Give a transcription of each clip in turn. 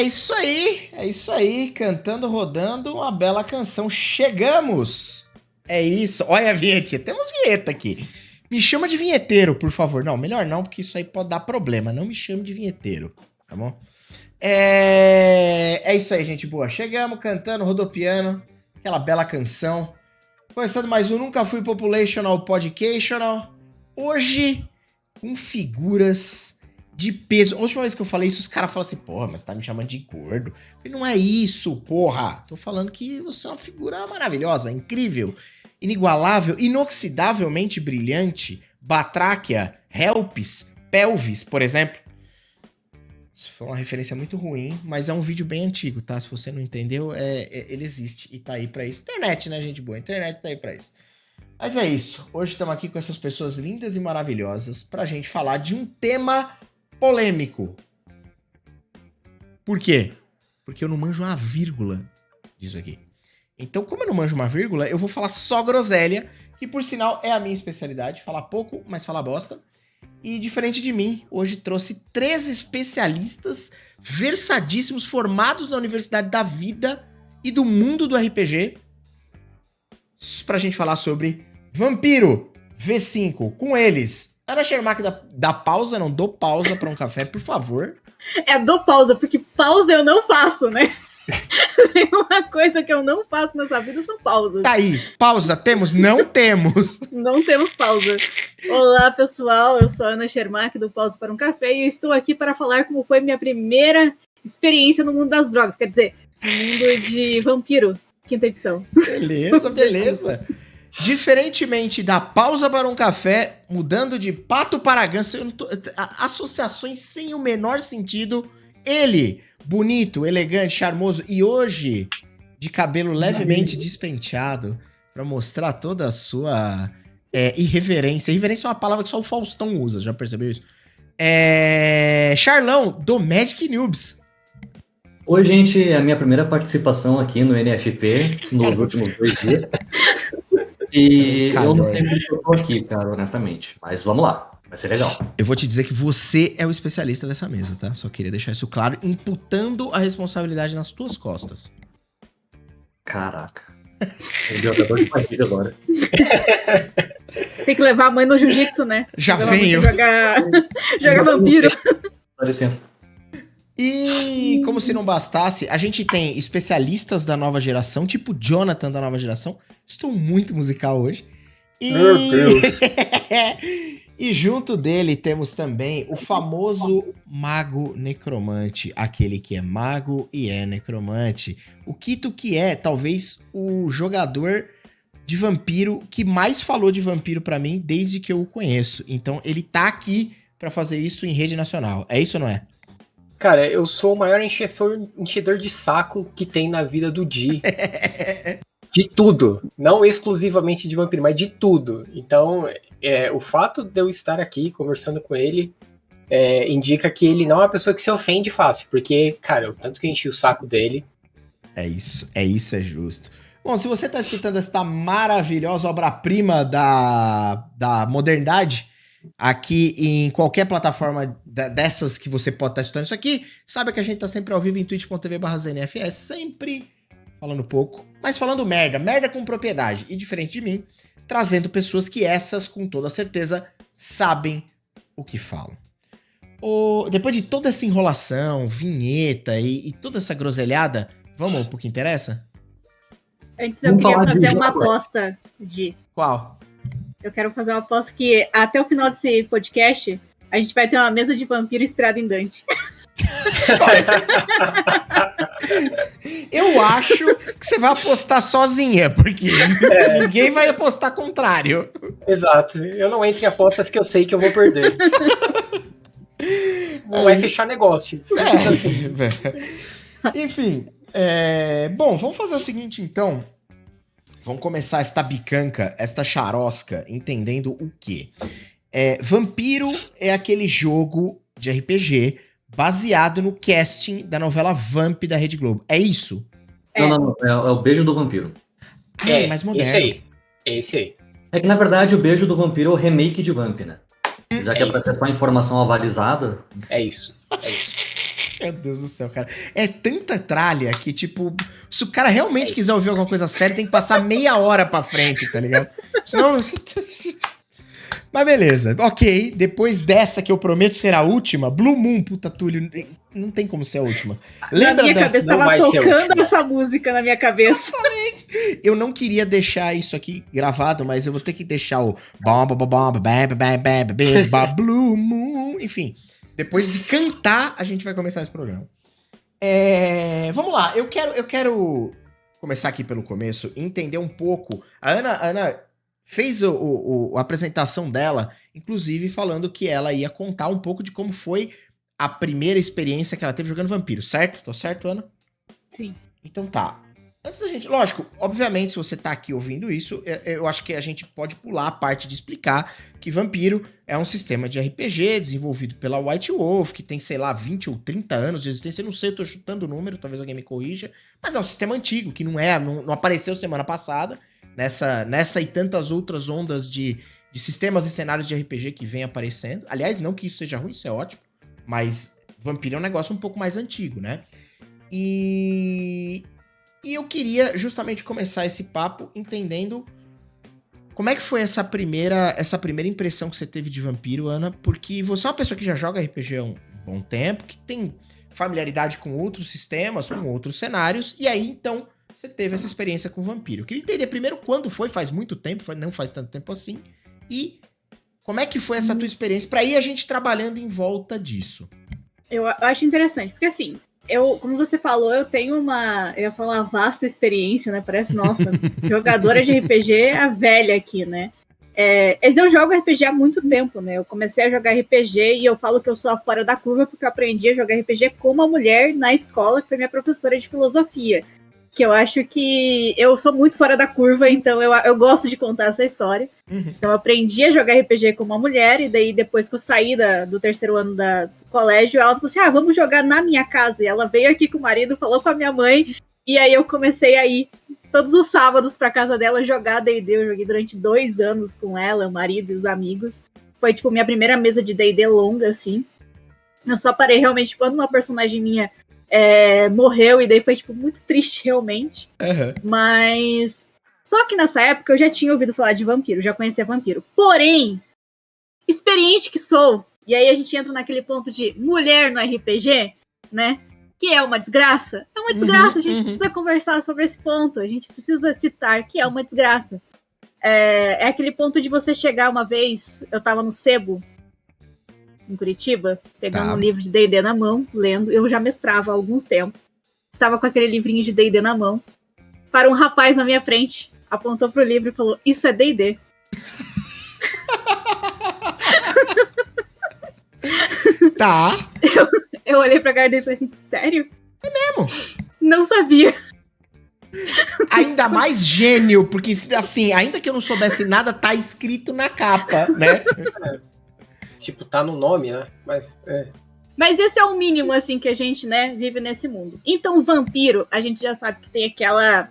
É isso aí, cantando, rodando, uma bela canção. Chegamos! É isso, olha a vinheta, temos vinheta aqui. Me chama de vinheteiro, por favor. Não, melhor não, porque isso aí pode dar problema. Não me chame de vinheteiro, tá bom? É isso aí, gente boa. Chegamos cantando, rodopiando, aquela bela canção. Começando mais um Nunca Fui Populational Podcational. Hoje, com figuras de peso. A última vez que eu falei isso, os caras falam assim, porra, mas tá me chamando de gordo. Eu falei, não é isso, porra. Tô falando que você é uma figura maravilhosa, incrível, inigualável, inoxidavelmente brilhante. Batráquia, Helps, Pelvis, por exemplo. Isso foi uma referência muito ruim, mas é um vídeo bem antigo, tá? Se você não entendeu, ele existe e tá aí pra isso. Internet, né, gente boa? Internet tá aí pra isso. Mas é isso. Hoje estamos aqui com essas pessoas lindas e maravilhosas pra gente falar de um tema polêmico. Por quê? Porque eu não manjo uma vírgula disso aqui. Então, como eu não manjo uma vírgula, eu vou falar só groselha, que por sinal é a minha especialidade. Falar pouco, mas falar bosta. E diferente de mim, hoje trouxe 3 especialistas versadíssimos, formados na Universidade da Vida e do mundo do RPG, pra gente falar sobre Vampiro V5. Com eles, Ana Shermack da pausa, não dou pausa pra um café, por favor. Dou pausa, porque pausa eu não faço, né? Tem uma coisa que eu não faço nessa vida, são pausas. Tá aí, pausa, temos? Não temos. Não temos pausa. Olá, pessoal, eu sou a Ana Shermack do Pausa para um Café e eu estou aqui para falar como foi minha primeira experiência no mundo das drogas, quer dizer, no mundo de Vampiro, 5ª edição. Beleza. Diferentemente da pausa para um café, mudando de pato para ganso, associações sem o menor sentido. Ele, bonito, elegante, charmoso e hoje de cabelo levemente despenteado para mostrar toda a sua irreverência. Irreverência é uma palavra que só o Faustão usa, já percebeu isso? Charlão, do Magic Noobs. Oi, gente, é a minha primeira participação aqui no NFP nos últimos 2 dias. E eu não sei porque eu tô aqui, cara, honestamente. Mas vamos lá, vai ser legal. Eu vou te dizer que você é o especialista dessa mesa, tá? Só queria deixar isso claro, imputando a responsabilidade nas tuas costas. Caraca. Meu Deus, eu tô de partida agora. Tem que levar a mãe no jiu-jitsu, né? Já venho. Jogar vampiro. Dá licença. E como se não bastasse, a gente tem especialistas da nova geração, tipo Jonathan da nova geração. Estou muito musical hoje. Meu Deus. E junto dele temos também o famoso mago necromante, aquele que é mago e é necromante. O Kito, que é talvez o jogador de vampiro que mais falou de vampiro pra mim desde que eu o conheço. Então ele tá aqui pra fazer isso em rede nacional. É isso ou não é? Cara, eu sou o maior enchedor de saco que tem na vida do Di. De tudo. Não exclusivamente de vampiro, mas de tudo. Então, o fato de eu estar aqui conversando com ele indica que ele não é uma pessoa que se ofende fácil. Porque, cara, o tanto que eu enchi o saco dele... É isso, é justo. Bom, se você tá escutando esta maravilhosa obra-prima da modernidade... aqui em qualquer plataforma dessas que você pode estar escutando isso aqui, saiba que a gente tá sempre ao vivo em twitch.tv/znfs, sempre falando pouco, mas falando merda com propriedade. E diferente de mim, trazendo pessoas que essas, com toda certeza, sabem o que falam. Depois de toda essa enrolação, vinheta e toda essa groselhada, vamos pro que interessa? Antes eu queria fazer uma aposta de... Qual? Eu quero fazer uma aposta que até o final desse podcast a gente vai ter uma mesa de vampiro inspirada em Dante. Eu acho que você vai apostar sozinha, porque ninguém vai apostar contrário. Exato. Eu não entro em apostas que eu sei que eu vou perder. Não vai fechar negócio. Enfim, bom, vamos fazer o seguinte então. Vamos começar esta bicanca, esta charosca, entendendo o quê? Vampiro é aquele jogo de RPG baseado no casting da novela Vamp da Rede Globo. É isso? Não. É o Beijo do Vampiro. É mais moderno. Esse aí. É que, na verdade, o Beijo do Vampiro é o remake de Vamp, né? Já que é pra ter só informação avalizada. É isso. Meu Deus do céu, cara. É tanta tralha que, tipo, se o cara realmente quiser ouvir alguma coisa séria, tem que passar meia hora pra frente, tá ligado? Senão... Mas beleza, ok. Depois dessa que eu prometo ser a última, Blue Moon, puta Túlio, não tem como ser a última. Lembra na minha cabeça tava tocando essa música na minha cabeça. Exatamente. Eu não queria deixar isso aqui gravado, mas eu vou ter que deixar o Blue Moon, enfim. Depois de cantar, a gente vai começar esse programa. Vamos lá, eu quero começar aqui pelo começo e entender um pouco. A Ana fez a apresentação dela, inclusive falando que ela ia contar um pouco de como foi a primeira experiência que ela teve jogando Vampiro, certo? Tô certo, Ana? Sim. Então tá. Antes da gente... Lógico, obviamente, se você tá aqui ouvindo isso, eu acho que a gente pode pular a parte de explicar que Vampiro é um sistema de RPG desenvolvido pela White Wolf, que tem, sei lá, 20 ou 30 anos de existência. Eu não sei, eu tô chutando o número, talvez alguém me corrija. Mas é um sistema antigo, que não apareceu semana passada. Nessa e tantas outras ondas de sistemas e cenários de RPG que vem aparecendo. Aliás, não que isso seja ruim, isso é ótimo. Mas Vampiro é um negócio um pouco mais antigo, né? E eu queria justamente começar esse papo entendendo como é que foi essa primeira impressão que você teve de Vampiro, Ana, porque você é uma pessoa que já joga RPG há um bom tempo, que tem familiaridade com outros sistemas, com outros cenários, e aí, então, você teve essa experiência com Vampiro. Eu queria entender primeiro quando foi, faz muito tempo, não faz tanto tempo assim, e como é que foi essa tua experiência, pra ir a gente trabalhando em volta disso. Eu acho interessante, porque assim, como você falou, eu tenho uma vasta experiência, né? Parece, nossa, jogadora de RPG a velha aqui, né? Eu jogo RPG há muito tempo, né? Eu comecei a jogar RPG e eu falo que eu sou a fora da curva porque eu aprendi a jogar RPG com uma mulher na escola, que foi minha professora de filosofia. Que eu acho que eu sou muito fora da curva, então eu gosto de contar essa história. Uhum. Então eu aprendi a jogar RPG com uma mulher, e daí depois que eu saí do terceiro ano do colégio, ela falou assim, vamos jogar na minha casa. E ela veio aqui com o marido, falou com a minha mãe, e aí eu comecei a ir todos os sábados pra casa dela jogar D&D. Eu joguei durante 2 anos com ela, o marido e os amigos. Foi, tipo, minha primeira mesa de D&D longa, assim. Eu só parei realmente quando uma personagem minha morreu, e daí foi, tipo, muito triste, realmente. Uhum. Mas... Só que nessa época eu já tinha ouvido falar de Vampiro, já conhecia Vampiro. Porém, experiente que sou, e aí a gente entra naquele ponto de mulher no RPG, né? Que é uma desgraça. É uma desgraça, a gente precisa conversar sobre esse ponto, a gente precisa citar que é uma desgraça. É aquele ponto de você chegar uma vez, eu tava no Sebo, em Curitiba, pegando um livro de D&D na mão, lendo. Eu já mestrava há alguns tempos. Estava com aquele livrinho de D&D na mão. Para um rapaz na minha frente, apontou pro livro e falou, isso é D&D. Tá. Eu olhei pra cara dele e falei, sério? É mesmo? Não sabia. Ainda mais gênio, porque assim, ainda que eu não soubesse nada, tá escrito na capa, né? Tipo, tá no nome, né? Mas esse é o mínimo, assim, que a gente, né, vive nesse mundo. Então, Vampiro, a gente já sabe que tem aquela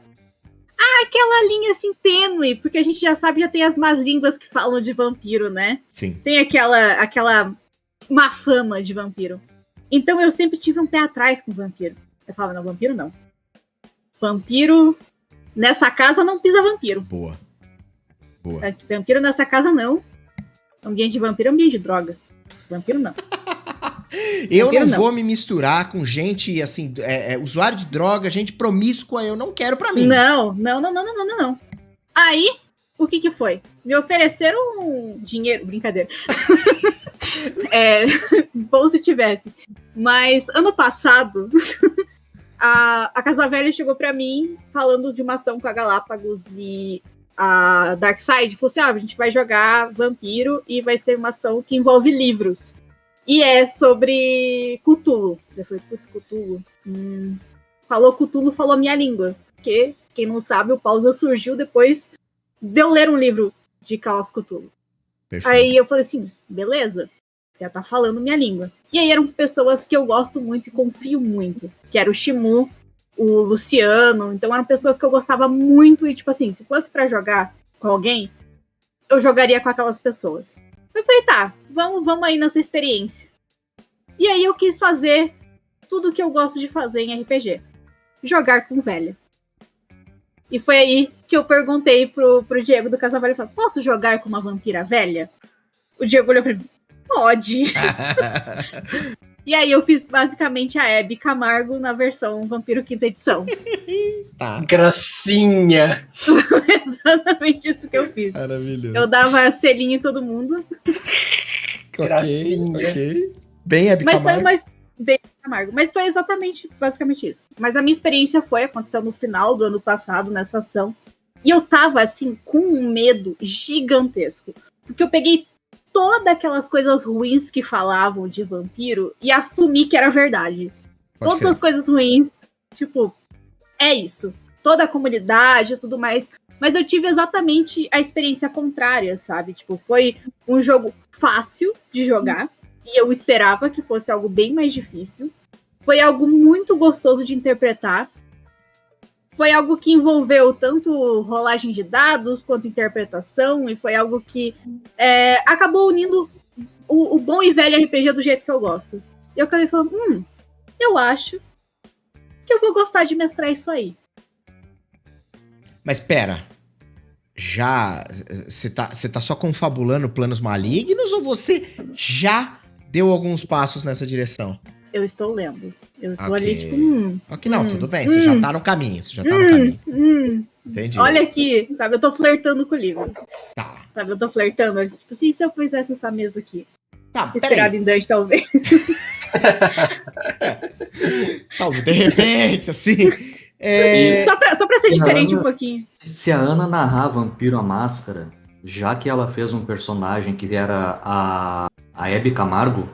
linha, assim, tênue, porque a gente já sabe, já tem as más línguas que falam de Vampiro, né? Sim. Tem aquela má fama de Vampiro. Então, eu sempre tive um pé atrás com Vampiro. Eu falava, não, Vampiro não. Vampiro, nessa casa não pisa Vampiro. Boa. Vampiro nessa casa não. Ambiente de vampiro é ambiente de droga. Vampiro não. Eu não vou me misturar com gente, assim, usuário de droga, gente promíscua, eu não quero pra mim. Não. Aí, o que foi? Me ofereceram dinheiro, brincadeira. Bom se tivesse. Mas, ano passado, a Casa Velha chegou pra mim falando de uma ação com a Galápagos e a Darkside falou assim, a gente vai jogar Vampiro e vai ser uma ação que envolve livros. E é sobre Cthulhu. Eu falei, putz, Cthulhu. Falou Cthulhu, falou minha língua. Porque, quem não sabe, o Pausa surgiu depois de eu ler um livro de Call of Cthulhu. Perfeito. Aí eu falei assim, beleza, já tá falando minha língua. E aí eram pessoas que eu gosto muito e confio muito. Que era o Shimu, o Luciano, então eram pessoas que eu gostava muito e, tipo assim, se fosse pra jogar com alguém, eu jogaria com aquelas pessoas. Eu falei, tá, vamos aí nessa experiência. E aí eu quis fazer tudo que eu gosto de fazer em RPG. Jogar com velha. E foi aí que eu perguntei pro Diego do Casavalho, falei, posso jogar com uma vampira velha? O Diego olhou pra mim, pode. E aí eu fiz basicamente a Hebe Camargo na versão Vampiro Quinta Edição. Tá. Gracinha! Exatamente isso que eu fiz. Maravilhoso. Eu dava selinho em todo mundo. Gracinha. Ok. Bem Hebe Mas Camargo. foi bem amargo. Mas foi basicamente isso. Mas a minha experiência aconteceu no final do ano passado, nessa ação. E eu tava, assim, com um medo gigantesco. Porque eu peguei todas aquelas coisas ruins que falavam de vampiro e assumi que era verdade. Pode Todas crer. as coisas ruins, tipo, é isso. Toda a comunidade e tudo mais. Mas eu tive exatamente a experiência contrária, sabe? Tipo, foi um jogo fácil de jogar. E eu esperava que fosse algo bem mais difícil. Foi algo muito gostoso de interpretar. Foi algo que envolveu tanto rolagem de dados quanto interpretação. E foi algo que acabou unindo o bom e velho RPG do jeito que eu gosto. E eu acabei falando, eu acho que eu vou gostar de mestrar isso aí. Mas pera, já você tá só confabulando planos malignos ou você já deu alguns passos nessa direção? Eu estou lendo. Eu tô Ok. ali, tipo, Ok, não, tudo bem, você já tá no caminho, Entendi. olha aqui, sabe? Eu tô flertando com o livro. Tá, Sabe? Eu tô flertando. Tipo assim, se eu fizesse essa mesa aqui? tá, Inspirado peraí. em Dante, talvez. Talvez, de repente, assim... Só pra ser diferente um pouquinho. Se a Ana narrar Vampiro à Máscara, já que ela fez um personagem que era a Hebe Camargo,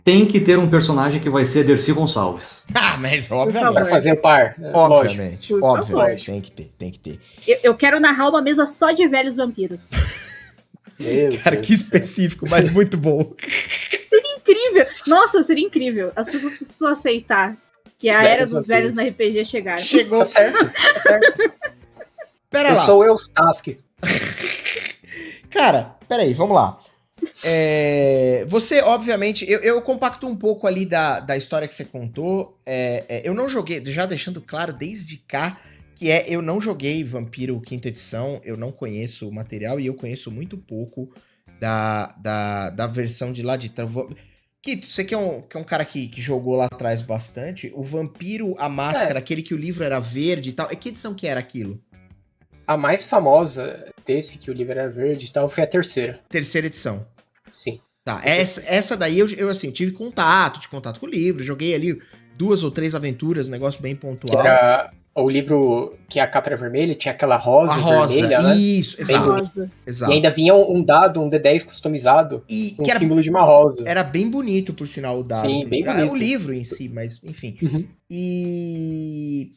tem que ter um personagem que vai ser a Dercy Gonçalves. mas favor. obviamente. Pra fazer o par. né? Lógico. Obviamente, Por obviamente, favor. tem que ter. Eu quero narrar uma mesa só de velhos vampiros. Meu Cara, Deus que do céu. específico, mas muito bom. Incrível! Nossa, seria incrível. As pessoas precisam aceitar que a Velhos era dos velhos vampiros. na RPG chegaram. Chegou. Tá certo, tá certo. Pera Eu lá. sou o Eustace. Cara, peraí, vamos lá. Você, obviamente, eu compacto um pouco ali da história que você contou. Eu não joguei, já deixando claro desde cá, que eu não joguei Vampiro Quinta Edição, eu não conheço o material e eu conheço muito pouco da versão de lá de trás. Kito, você que é um cara que jogou lá atrás bastante, o Vampiro, a Máscara, aquele que o livro era verde e tal, que edição que era aquilo? A mais famosa desse, que o livro era verde e tal, foi a terceira. Terceira edição. Sim. Tá, essa daí eu assim, tive contato com o livro, joguei ali 2 ou 3 aventuras, um negócio bem Que pontual. era o livro que a capa era vermelha, tinha aquela rosa, A rosa, vermelha, né? isso, Bem exato, bonito. Rosa. exato. E ainda vinha um dado, um D10 customizado, E com que o símbolo de uma rosa. era bem bonito, por sinal, o dado. Sim, bem Ah, bonito. o livro em si, mas enfim. Uhum. E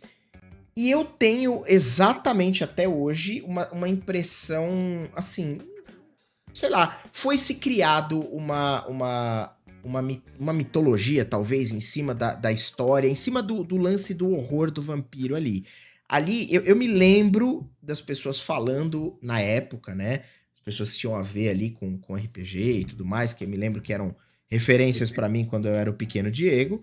eu tenho exatamente até hoje uma impressão, assim, sei lá, foi-se criado uma mitologia, talvez, em cima da história, em cima do lance do horror do vampiro ali. Ali, eu me lembro das pessoas falando na época, né? As pessoas que tinham a ver ali com RPG e tudo mais, que eu me lembro que eram referências pra mim quando eu era o pequeno Diego,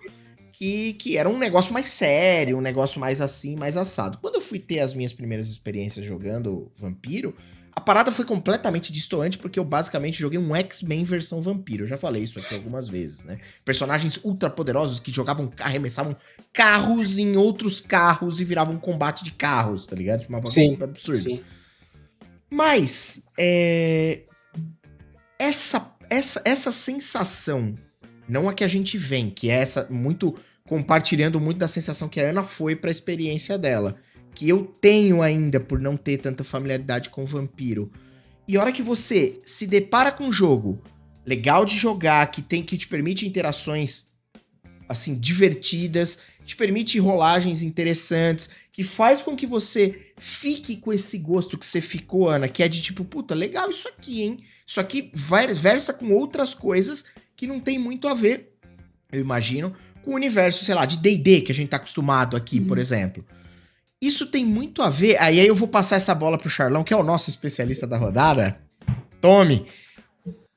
que era um negócio mais sério, um negócio mais assim, mais assado. Quando eu fui ter as minhas primeiras experiências jogando Vampiro, a parada foi completamente distoante, porque eu basicamente joguei um X-Men versão vampiro. Eu já falei isso aqui algumas vezes, né? Personagens ultra poderosos que arremessavam carros em outros carros e viravam um combate de carros, tá ligado? Tipo, uma Sim, absurdo. sim. Mas, essa sensação, não a que a gente vem, que é essa, compartilhando muito da sensação que a Ana foi pra experiência dela, que eu tenho ainda por não ter tanta familiaridade com vampiro. E a hora que você se depara com um jogo legal de jogar, que te permite interações, assim, divertidas, te permite rolagens interessantes, que faz com que você fique com esse gosto que você ficou, Ana, que é de tipo, puta, legal isso aqui, hein? Isso aqui versa com outras coisas que não tem muito a ver, eu imagino, com o universo, sei lá, de D&D, que a gente tá acostumado aqui, por exemplo. Isso tem muito a ver... Aí eu vou passar essa bola pro Charlão, que é o nosso especialista da rodada. Tome!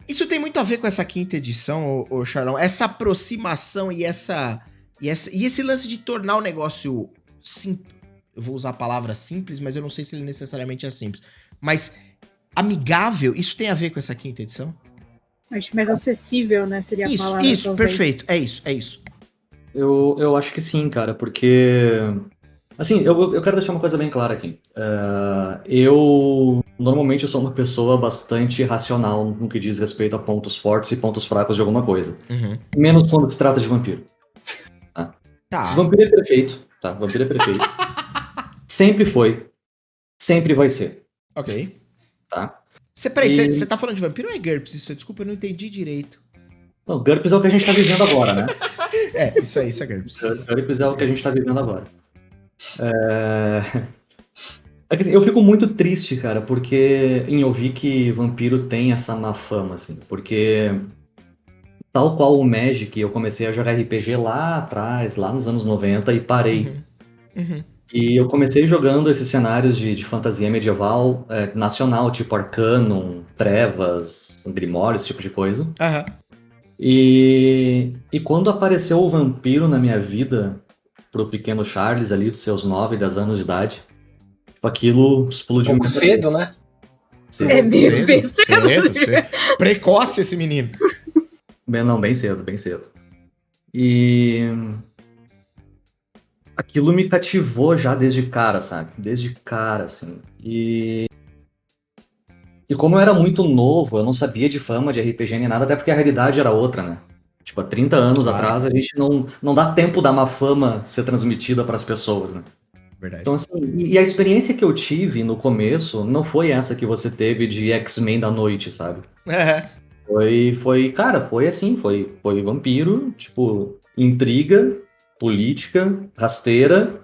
Isso tem muito a ver com essa quinta edição, ô Charlão. Essa aproximação e essa E esse lance de tornar o negócio simples, eu vou usar a palavra simples, mas eu não sei se ele necessariamente é simples, mas amigável, isso tem a ver com essa quinta edição? Acho mais acessível, né? Seria a palavra. Isso, talvez. perfeito, é isso. Eu acho que sim, cara, porque... Assim, eu quero deixar uma coisa bem clara aqui. Normalmente, eu sou uma pessoa bastante racional no que diz respeito a pontos fortes e pontos fracos de alguma coisa. Uhum. Menos quando se trata de vampiro. Tá. Vampiro é perfeito, tá? Vampiro é perfeito. Sempre foi. Sempre vai ser, Ok. tá? Você tá falando de vampiro ou é GURPS? Isso, desculpa, eu não entendi direito. Não, GURPS é o que a gente tá vivendo agora, né? Isso é GURPS. GURPS é o que a gente tá vivendo agora. É que, assim, eu fico muito triste, cara, porque em ouvir que vampiro tem essa má fama, assim, porque tal qual o Magic, eu comecei a jogar RPG lá atrás, lá nos anos 90 e parei. Uhum. E eu comecei jogando esses cenários de fantasia medieval nacional, tipo Arcanum, Trevas, Grimório, esse tipo de coisa. Aham. E quando apareceu o vampiro na minha vida, pro pequeno Charles ali, dos seus 9, 10 anos de idade, tipo, aquilo explodiu Um pouco minha cedo, né? cabeça. É meio cedo. Cedo. Precoce esse menino. Bem cedo, bem cedo. E aquilo me cativou já desde cara, sabe? Desde cara, assim. E como eu era muito novo, eu não sabia de fama de RPG nem nada, até porque a realidade era outra, né? Tipo, há 30 anos Claro. atrás, a gente não dá tempo da má fama ser transmitida para as pessoas, né? Verdade. Então, assim, e a experiência que eu tive no começo não foi essa que você teve de X-Men da noite, sabe? Foi assim, foi vampiro, tipo, intriga, política, rasteira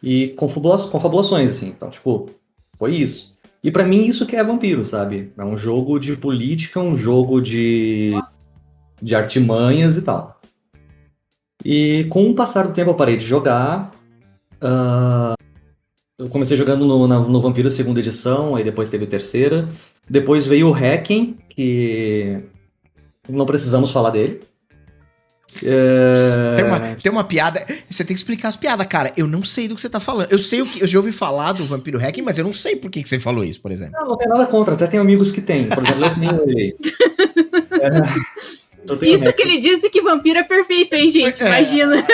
e confabulações, assim. Então, tipo, foi isso. E pra mim isso que é vampiro, sabe? É um jogo de política, um jogo de artimanhas e tal. E com o passar do tempo eu parei de jogar. Eu comecei jogando no Vampiro segunda edição, aí depois teve terceira. Depois veio o Hacking, que não precisamos falar dele. Tem uma piada. Você tem que explicar as piadas, cara. Eu não sei do que você tá falando. Eu sei eu já ouvi falar do Vampiro Hacking, mas eu não sei por que você falou isso, por exemplo. Não tem nada contra, até tenho amigos que têm. Por exemplo, eu tenho ele. Isso que ele disse que vampiro é perfeito, hein, gente? Imagina.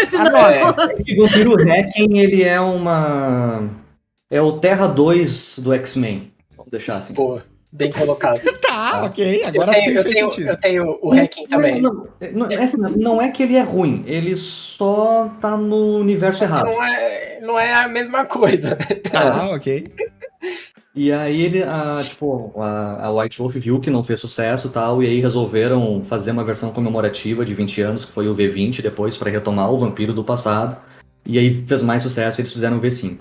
O Vampiro Hacking, ele é uma... É o Terra 2 do X-Men. Vamos deixar assim. Pô, bem colocado. Tá, ok. Agora sim fez sentido. Eu tenho o Hacking também. Não é que ele é ruim, ele só tá no universo errado. Não é a mesma coisa. Ah, ok. E aí a White Wolf viu que não fez sucesso e tal, e aí resolveram fazer uma versão comemorativa de 20 anos, que foi o V20 depois, para retomar o vampiro do passado. E aí fez mais sucesso e eles fizeram o V5.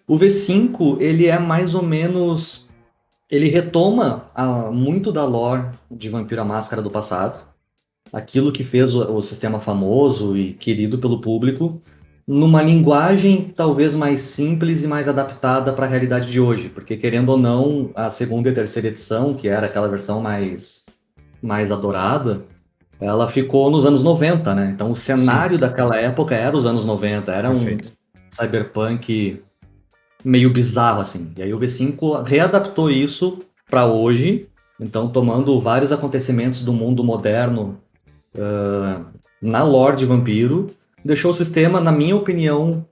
O V5, ele é mais ou menos... Ele retoma muito da lore de Vampiro à Máscara do passado. Aquilo que fez o sistema famoso e querido pelo público, numa linguagem talvez mais simples e mais adaptada para a realidade de hoje. Porque, querendo ou não, a segunda e a terceira edição, que era aquela versão mais adorada, ela ficou nos anos 90, né? Então o cenário daquela época era os anos 90, era Perfeito. Um cyberpunk meio bizarro, assim. E aí o V5 readaptou isso para hoje, então tomando vários acontecimentos do mundo moderno na lore de vampiro, deixou o sistema, na minha opinião,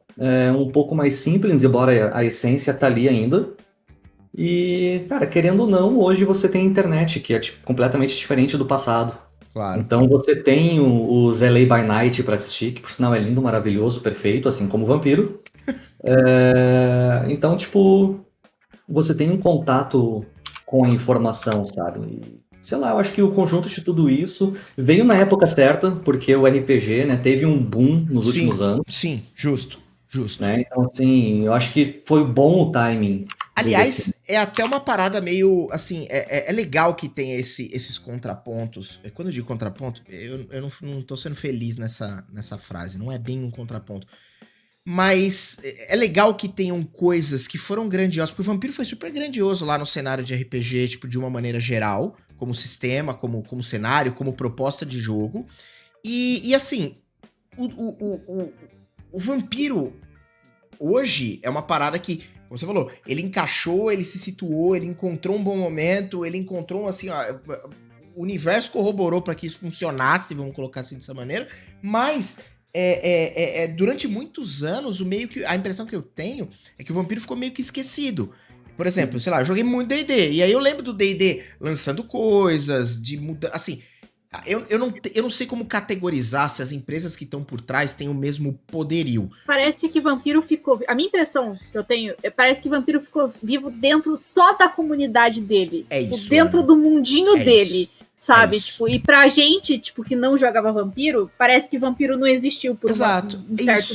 um pouco mais simples, embora a essência tá ali ainda. E, cara, querendo ou não, hoje você tem internet, que é completamente diferente do passado. Claro. Então você tem os LA by Night para assistir, que por sinal é lindo, maravilhoso, perfeito, assim como o Vampiro. Então, tipo, você tem um contato com a informação, sabe? E, sei lá, eu acho que o conjunto de tudo isso veio na época certa, porque o RPG, né, teve um boom nos últimos anos. Sim, justo. Né? Então, assim, eu acho que foi bom o timing. Aliás, é até uma parada meio, assim, é legal que tem esses contrapontos. Quando eu digo contraponto, eu não tô sendo feliz nessa frase, não é bem um contraponto. Mas é legal que tenham coisas que foram grandiosas, porque o Vampiro foi super grandioso lá no cenário de RPG, tipo, de uma maneira geral, como sistema, como cenário, como proposta de jogo. E assim, o vampiro hoje é uma parada que, como você falou, ele encaixou, ele se situou, ele encontrou um bom momento, ele encontrou, assim, ó, o universo corroborou para que isso funcionasse, vamos colocar assim dessa maneira, mas durante muitos anos, a impressão que eu tenho é que o vampiro ficou meio que esquecido. Por exemplo, sei lá, eu joguei muito D&D, e aí eu lembro do D&D lançando coisas, de mudar, assim... Eu não sei como categorizar se as empresas que estão por trás têm o mesmo poderio. Parece que Vampiro ficou... A minha impressão que eu tenho, parece que Vampiro ficou vivo dentro só da comunidade dele. É isso, dentro Ana. do mundinho dele, isso. sabe? Isso. E pra gente, que não jogava Vampiro, parece que Vampiro não existiu por um certo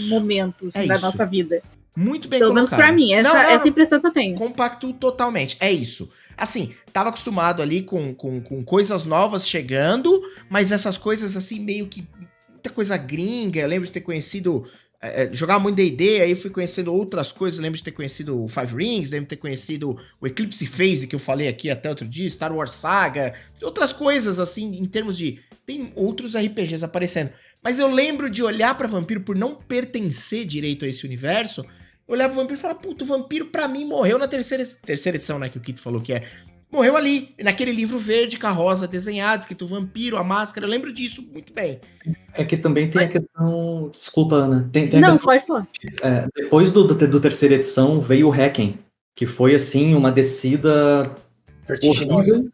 momento da nossa vida. Muito bem Pelo colocado. menos pra mim, essa impressão que eu tenho. Compacto totalmente, é isso. Assim, tava acostumado ali com coisas novas chegando, mas essas coisas assim, meio que muita coisa gringa. Eu lembro de ter conhecido, jogava muito D&D, aí fui conhecendo outras coisas. Eu lembro de ter conhecido o Five Rings, lembro de ter conhecido o Eclipse Phase, que eu falei aqui até outro dia, Star Wars Saga, outras coisas assim, em termos de... Tem outros RPGs aparecendo. Mas eu lembro de olhar pra Vampiro, por não pertencer direito a esse universo... Olhar pro vampiro e falar, puto, o vampiro pra mim morreu na terceira edição, né, que o Kito falou que é. Morreu ali, naquele livro verde com a rosa desenhada, escrito vampiro, a máscara, eu lembro disso muito bem. É que também tem a questão... Desculpa, Ana. Tem a não, questão, pode falar. Depois do terceira edição veio o Hacking, que foi, assim, uma descida vertiginosa. horrível.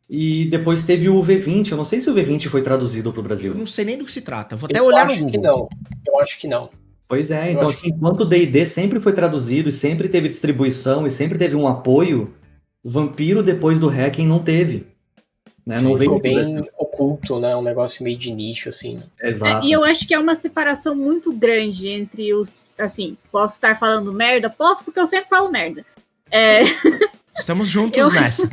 E depois teve o V20, eu não sei se o V20 foi traduzido pro Brasil. Eu não sei nem do que se trata, vou até olhar no Google. Eu acho que não. Pois é, então assim, enquanto o D&D sempre foi traduzido e sempre teve distribuição e sempre teve um apoio, o Vampiro depois do Hacking não teve. Né? Não veio ficou bem oculto, né? Um negócio meio de nicho, assim. Exato. E eu acho que é uma separação muito grande entre os... Assim, posso estar falando merda? Posso, porque eu sempre falo merda. Estamos juntos nessa.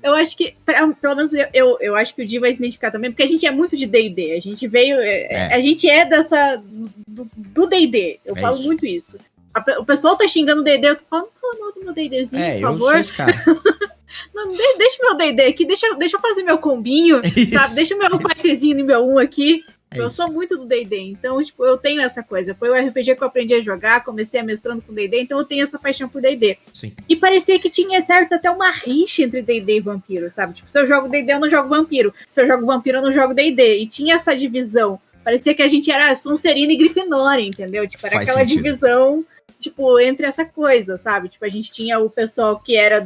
Eu acho que, pelo menos eu acho que o Di vai se identificar também, porque a gente é muito de D&D, a gente veio, a gente é do D&D, eu falo isso. Muito isso. O pessoal tá xingando o D&D, eu tô falando, não fala mal do meu D&Dzinho, por favor. Eu sou esse cara. Não, deixa o meu D&D aqui, deixa eu fazer meu combinho, sabe? Deixa o meu partezinho nível 1 aqui. Eu sou muito do D&D, então, eu tenho essa coisa. Foi o RPG que eu aprendi a jogar, comecei a mestrando com D&D, então eu tenho essa paixão por D&D. Sim. E parecia que tinha certo até uma rixa entre D&D e vampiro, sabe? Se eu jogo D&D, eu não jogo vampiro. Se eu jogo vampiro, eu não jogo D&D. E tinha essa divisão. Parecia que a gente era Sonserina e Grifinória, entendeu? Era Faz aquela sentido. Divisão, entre essa coisa, sabe? A gente tinha o pessoal que era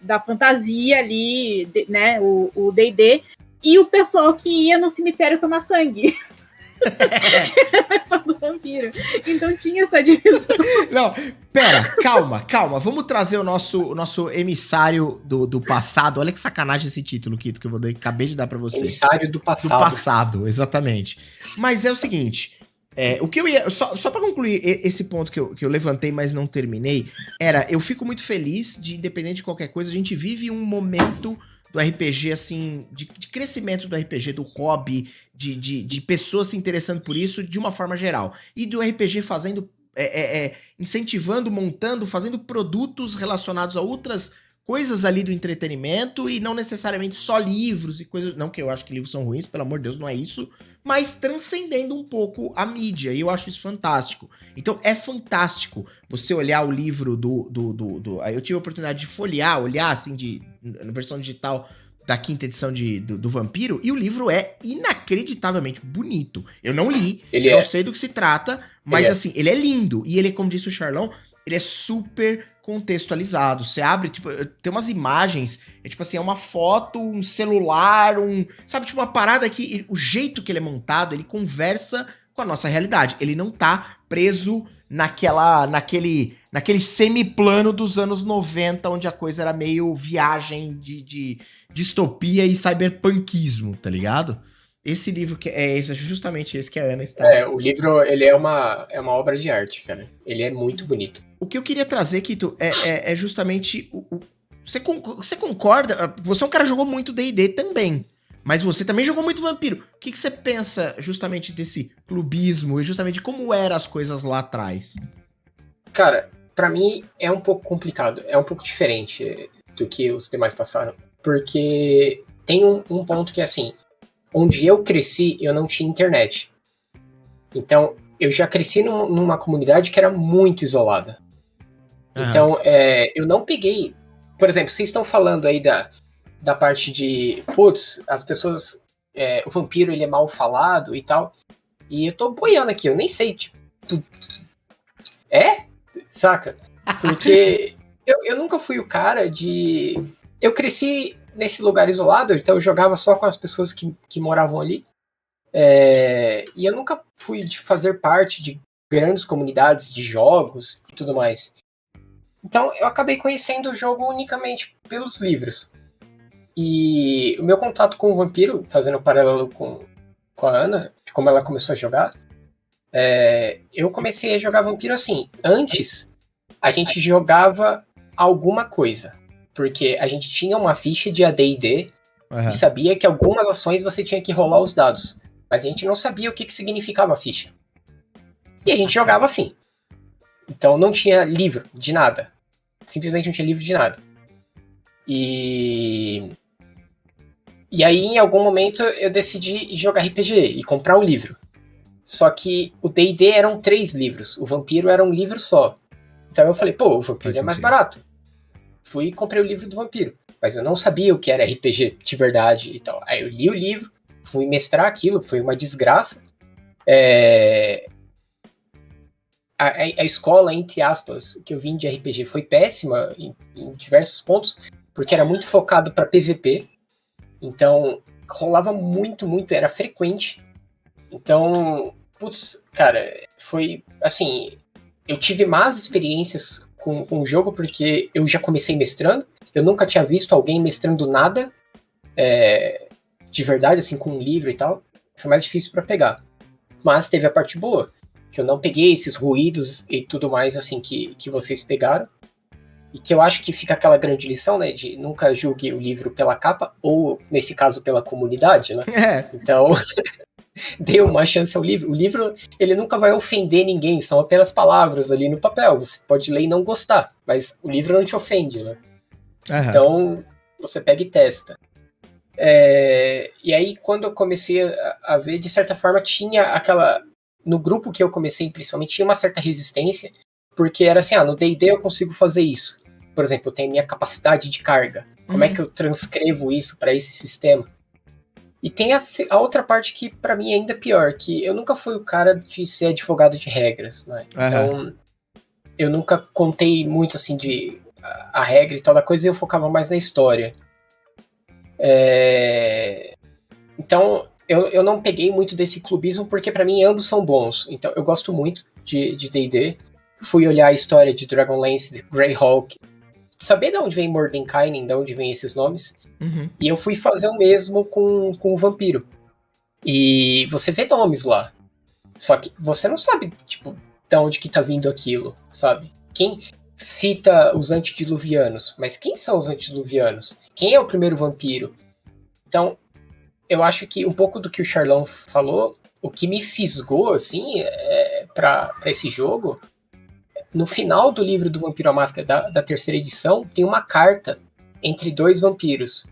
da fantasia ali, né? O D&D. E o pessoal que ia no cemitério tomar sangue. Do vampiro. Então tinha essa divisão. Não, pera, calma. Vamos trazer o nosso emissário do passado. Olha que sacanagem esse título, Kito, que eu acabei de dar pra você. Emissário do passado. Do passado, exatamente. Mas é o seguinte... o que eu ia... Só pra concluir esse ponto que eu levantei, mas não terminei, eu fico muito feliz de, independente de qualquer coisa, a gente vive um momento... do RPG, assim, de crescimento do RPG, do hobby, de pessoas se interessando por isso de uma forma geral. E do RPG fazendo, incentivando, montando, fazendo produtos relacionados a outras coisas ali do entretenimento e não necessariamente só livros e coisas... Não que eu acho que livros são ruins, pelo amor de Deus, não é isso. Mas transcendendo um pouco a mídia, e eu acho isso fantástico. Então é fantástico você olhar o livro eu tive a oportunidade de olhar assim, na versão digital da quinta edição do Vampiro, e o livro é inacreditavelmente bonito. Eu não li, não sei do que se trata, mas assim, ele é lindo. E ele, como disse o Charlão, ele é super contextualizado. Você abre, tem umas imagens, é uma foto, um celular, sabe, uma parada que, o jeito que ele é montado, ele conversa com a nossa realidade. Ele não tá preso naquele semiplano dos anos 90, onde a coisa era meio viagem de distopia e cyberpunkismo, tá ligado? Esse livro que é justamente esse que a Ana está... o livro, ele é uma obra de arte, cara. Ele é muito bonito. O que eu queria trazer, Kito, é justamente... Você concorda? Você é um cara que jogou muito D&D também, mas você também jogou muito Vampiro. O que você pensa justamente desse clubismo e justamente como eram as coisas lá atrás? Cara, pra mim é um pouco complicado. É um pouco diferente do que os demais passaram. Porque tem um ponto que é assim... Onde eu cresci, eu não tinha internet. Então, eu já cresci numa comunidade que era muito isolada. Então, eu não peguei... Por exemplo, vocês estão falando aí da parte de... Putz, as pessoas... o vampiro, ele é mal falado e tal. E eu tô boiando aqui, eu nem sei, tipo... Saca? Porque eu nunca fui o cara de... Eu cresci nesse lugar isolado, então eu jogava só com as pessoas que moravam ali. E eu nunca fui de fazer parte de grandes comunidades de jogos e tudo mais. Então eu acabei conhecendo o jogo unicamente pelos livros. E o meu contato com o vampiro, fazendo um paralelo com a Ana, de como ela começou a jogar, eu comecei a jogar vampiro assim. Antes, a gente jogava alguma coisa. Porque a gente tinha uma ficha de AD&D e sabia que algumas ações você tinha que rolar os dados. Mas a gente não sabia o que significava a ficha. E a gente jogava assim. Então não tinha livro de nada. Simplesmente não tinha livro de nada. E aí, em algum momento, eu decidi jogar RPG e comprar um livro. Só que o D&D eram 3 livros. O Vampiro era um livro só. Então eu falei, pô, o Vampiro é mais barato. Fui e comprei o livro do Vampiro. Mas eu não sabia o que era RPG de verdade e tal. Aí eu li o livro, fui mestrar aquilo, foi uma desgraça. A escola, entre aspas, que eu vim de RPG foi péssima em diversos pontos, porque era muito focado para PVP. Então, rolava muito, era frequente. Então, putz, cara, foi assim, eu tive más experiências com o jogo, porque eu já comecei mestrando, eu nunca tinha visto alguém mestrando nada, de verdade, assim, com um livro e tal, foi mais difícil para pegar. Mas teve a parte boa, que eu não peguei esses ruídos e tudo mais, assim, que vocês pegaram, e que eu acho que fica aquela grande lição, né, de nunca julgue o livro pela capa, ou, nesse caso, pela comunidade, né? Então... dê uma chance ao livro. O livro, ele nunca vai ofender ninguém, são apenas palavras ali no papel. Você pode ler e não gostar, mas o livro não te ofende, né? Então, você pega e testa. E aí, quando eu comecei a ver, de certa forma, tinha aquela... No grupo que eu comecei, principalmente, tinha uma certa resistência, porque era assim, no D&D eu consigo fazer isso. Por exemplo, eu tenho minha capacidade de carga. Como é que eu transcrevo isso para esse sistema? E tem a outra parte que, pra mim, é ainda pior, que eu nunca fui o cara de ser advogado de regras, né? Então, eu nunca contei muito, assim, de a regra e tal da coisa, e eu focava mais na história. Então, eu não peguei muito desse clubismo, porque pra mim ambos são bons. Então, eu gosto muito de D&D. Fui olhar a história de Dragonlance, de Greyhawk, saber de onde vem Mordenkainen, de onde vem esses nomes. E eu fui fazer o mesmo com o Vampiro. E você vê nomes lá. Só que você não sabe, tipo, de onde que tá vindo aquilo, sabe? Quem cita os antediluvianos? Mas quem são os antediluvianos? Quem é o primeiro vampiro? Então, eu acho que um pouco do que o Charlão falou, o que me fisgou, assim, pra esse jogo, no final do livro do Vampiro à Máscara, da terceira edição, tem uma carta entre 2 vampiros.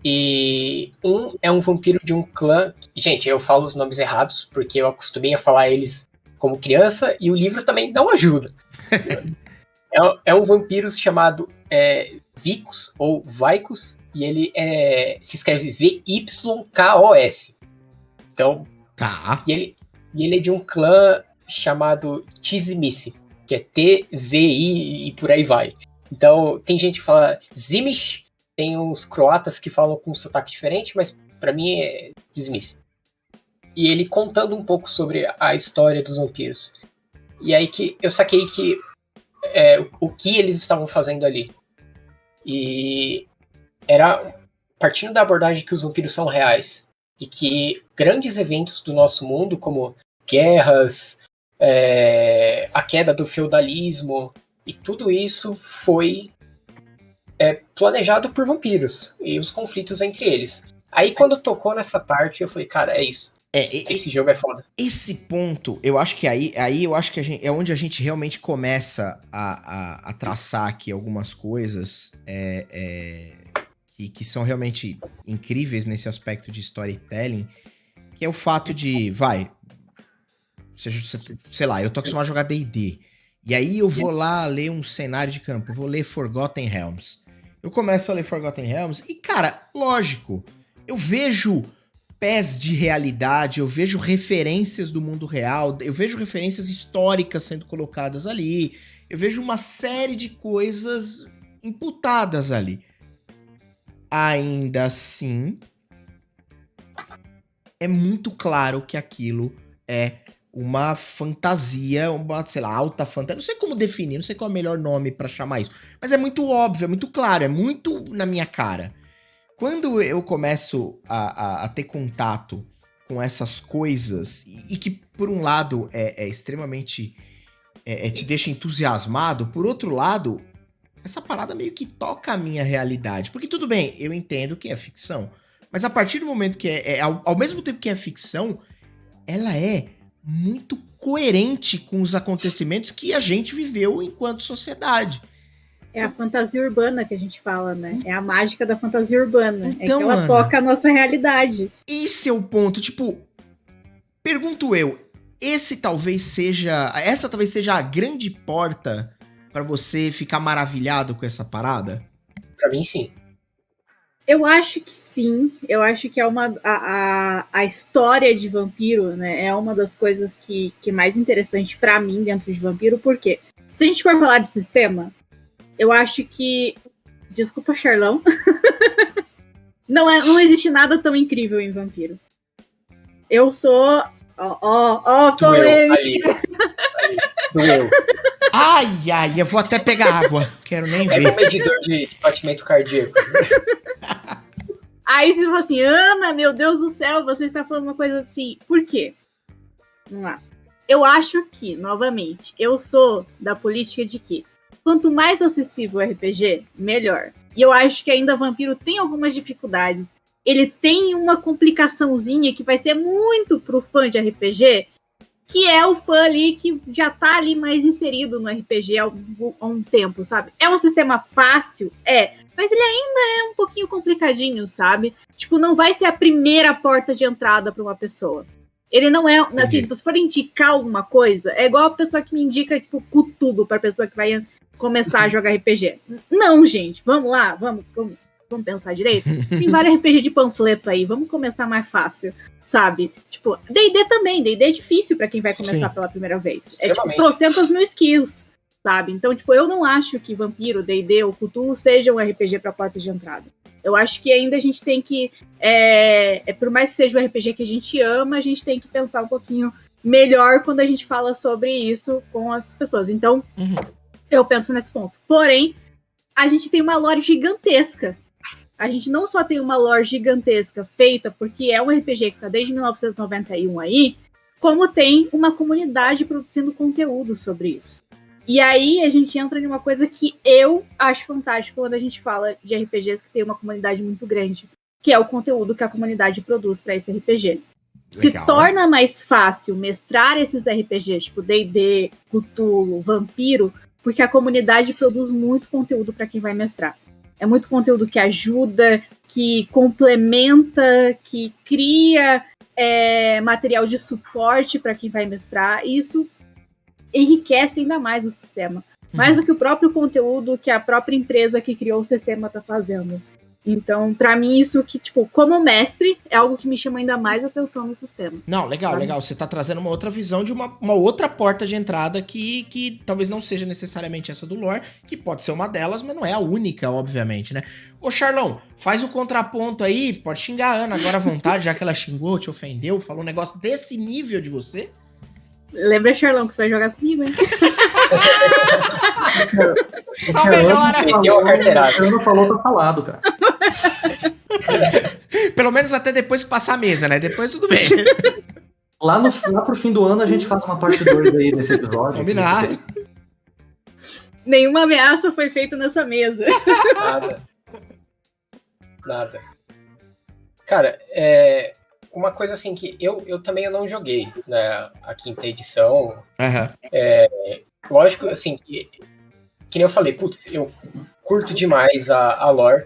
E um é um vampiro de um clã... Gente, eu falo os nomes errados, porque eu acostumei a falar eles como criança, e o livro também não ajuda. É um vampiro chamado Vicus, ou Vicus, e ele se escreve V-Y-K-O-S. Então... Tá. E ele é de um clã chamado Tizimice, que é T-Z-I e por aí vai. Então, tem gente que fala Zimish, tem uns croatas que falam com um sotaque diferente, mas pra mim é Tizimice. E ele contando um pouco sobre a história dos vampiros. E aí que eu saquei que o que eles estavam fazendo ali. E era partindo da abordagem que os vampiros são reais. E que grandes eventos do nosso mundo, como guerras, a queda do feudalismo, e tudo isso foi planejado por vampiros, e os conflitos entre eles. Aí quando tocou nessa parte, eu falei, cara, é isso. Esse jogo é foda. Esse ponto, eu acho que aí eu acho que é onde a gente realmente começa a traçar aqui algumas coisas que são realmente incríveis nesse aspecto de storytelling, que é o fato de, sei lá, eu tô acostumado a jogar D&D. E aí eu vou lá ler um cenário de campo, eu vou ler Forgotten Realms. Eu começo a ler Forgotten Realms e, cara, lógico, eu vejo pés de realidade, eu vejo referências do mundo real, eu vejo referências históricas sendo colocadas ali, eu vejo uma série de coisas imputadas ali. Ainda assim, é muito claro que aquilo é uma fantasia, uma, sei lá, alta fantasia, não sei como definir, não sei qual é o melhor nome pra chamar isso, mas é muito óbvio, é muito claro, é muito na minha cara. Quando eu começo a ter contato com essas coisas, e que por um lado é extremamente, te deixa entusiasmado, por outro lado, essa parada meio que toca a minha realidade, porque tudo bem, eu entendo que é ficção, mas a partir do momento que ao mesmo tempo que é ficção, ela é muito coerente com os acontecimentos que a gente viveu enquanto sociedade. É a fantasia urbana que a gente fala, né? É a mágica da fantasia urbana. Então, é que ela Ana, toca a nossa realidade. Esse é o ponto. Tipo, pergunto eu, essa talvez seja a grande porta pra você ficar maravilhado com essa parada? Pra mim, sim. Eu acho que sim. Eu acho que é a história de vampiro, né? É uma das coisas que é mais interessante pra mim dentro de vampiro, porque se a gente for falar de sistema, eu acho que... Desculpa, Charlão. Não existe nada tão incrível em vampiro. Eu sou... polêmica. Doeu. Ai, eu vou até pegar água. Quero nem ver. É um medidor de batimento cardíaco. Aí você fala assim, Ana, meu Deus do céu, você está falando uma coisa assim. Por quê? Vamos lá. Eu acho que, novamente, eu sou da política de que quanto mais acessível o RPG, melhor. E eu acho que ainda Vampiro tem algumas dificuldades. Ele tem uma complicaçãozinha que vai ser muito pro fã de RPG, que é o fã ali que já tá ali mais inserido no RPG há um tempo, sabe? É um sistema fácil? Mas ele ainda é um pouquinho complicadinho, sabe? Tipo, não vai ser a primeira porta de entrada pra uma pessoa. Ele não é, assim, se você for indicar alguma coisa, é igual a pessoa que me indica, tipo, Cthulhu pra pessoa que vai começar a jogar RPG. Não, gente, vamos lá, vamos pensar direito. Tem vários RPG de panfleto aí, vamos começar mais fácil, sabe? Tipo, D&D também, D&D é difícil pra quem vai começar pela primeira vez. É tipo, 300.000 skills, sabe? Então, tipo, eu não acho que Vampiro, D&D ou Cthulhu seja um RPG pra porta de entrada. Eu acho que ainda a gente tem que, por mais que seja um RPG que a gente ama, a gente tem que pensar um pouquinho melhor quando a gente fala sobre isso com as pessoas. Então, eu penso nesse ponto. Porém, a gente tem uma lore gigantesca. A gente não só tem uma lore gigantesca feita porque é um RPG que tá desde 1991 aí, como tem uma comunidade produzindo conteúdo sobre isso. E aí a gente entra em uma coisa que eu acho fantástico quando a gente fala de RPGs que tem uma comunidade muito grande, que é o conteúdo que a comunidade produz para esse RPG. Legal. Se torna mais fácil mestrar esses RPGs, tipo D&D, Cthulhu, Vampiro, porque a comunidade produz muito conteúdo para quem vai mestrar. É muito conteúdo que ajuda, que complementa, que cria material de suporte para quem vai mestrar. E isso enriquece ainda mais o sistema. Mais do que o próprio conteúdo que a própria empresa que criou o sistema está fazendo. Então, pra mim, isso que, tipo, como mestre, é algo que me chama ainda mais atenção no sistema. Não, legal. Você tá trazendo uma outra visão de uma outra porta de entrada que talvez não seja necessariamente essa do lore, que pode ser uma delas, mas não é a única, obviamente, né? Ô, Charlão, faz o contraponto aí, pode xingar a Ana agora à vontade, já que ela xingou, te ofendeu, falou um negócio desse nível de você. Lembra, Charlão, que você vai jogar comigo, hein? Só melhora. Eu não falou, tá falado, cara. Pelo menos até depois que passar a mesa, né? Depois tudo bem. Lá pro fim do ano a gente faz uma parte 2 aí desse episódio. Combinado. Nenhuma ameaça foi feita nessa mesa. Nada. Cara, uma coisa assim que eu também não joguei, né, a quinta edição. Lógico, assim, que nem eu falei, putz, eu curto demais a lore.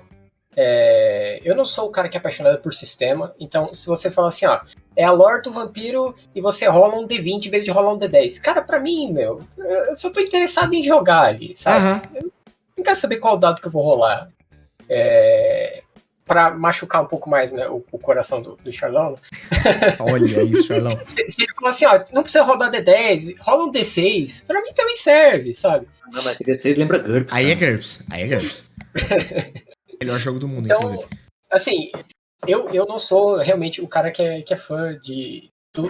Eu não sou o cara que é apaixonado por sistema, então se você falar assim, ó, é a lore do vampiro e você rola um D20 em vez de rolar um D10. Cara, pra mim, eu só tô interessado em jogar ali, sabe? Eu não quero saber qual dado que eu vou rolar. Pra machucar um pouco mais, né, o coração do Charlão. Olha isso, Charlão. Se ele falar assim, ó, não precisa rodar D10, rola um D6, pra mim também serve, sabe? Não, mas D6 lembra GURPS. Aí é GURPS. Melhor jogo do mundo, então, inclusive. Assim, eu não sou realmente o cara que é fã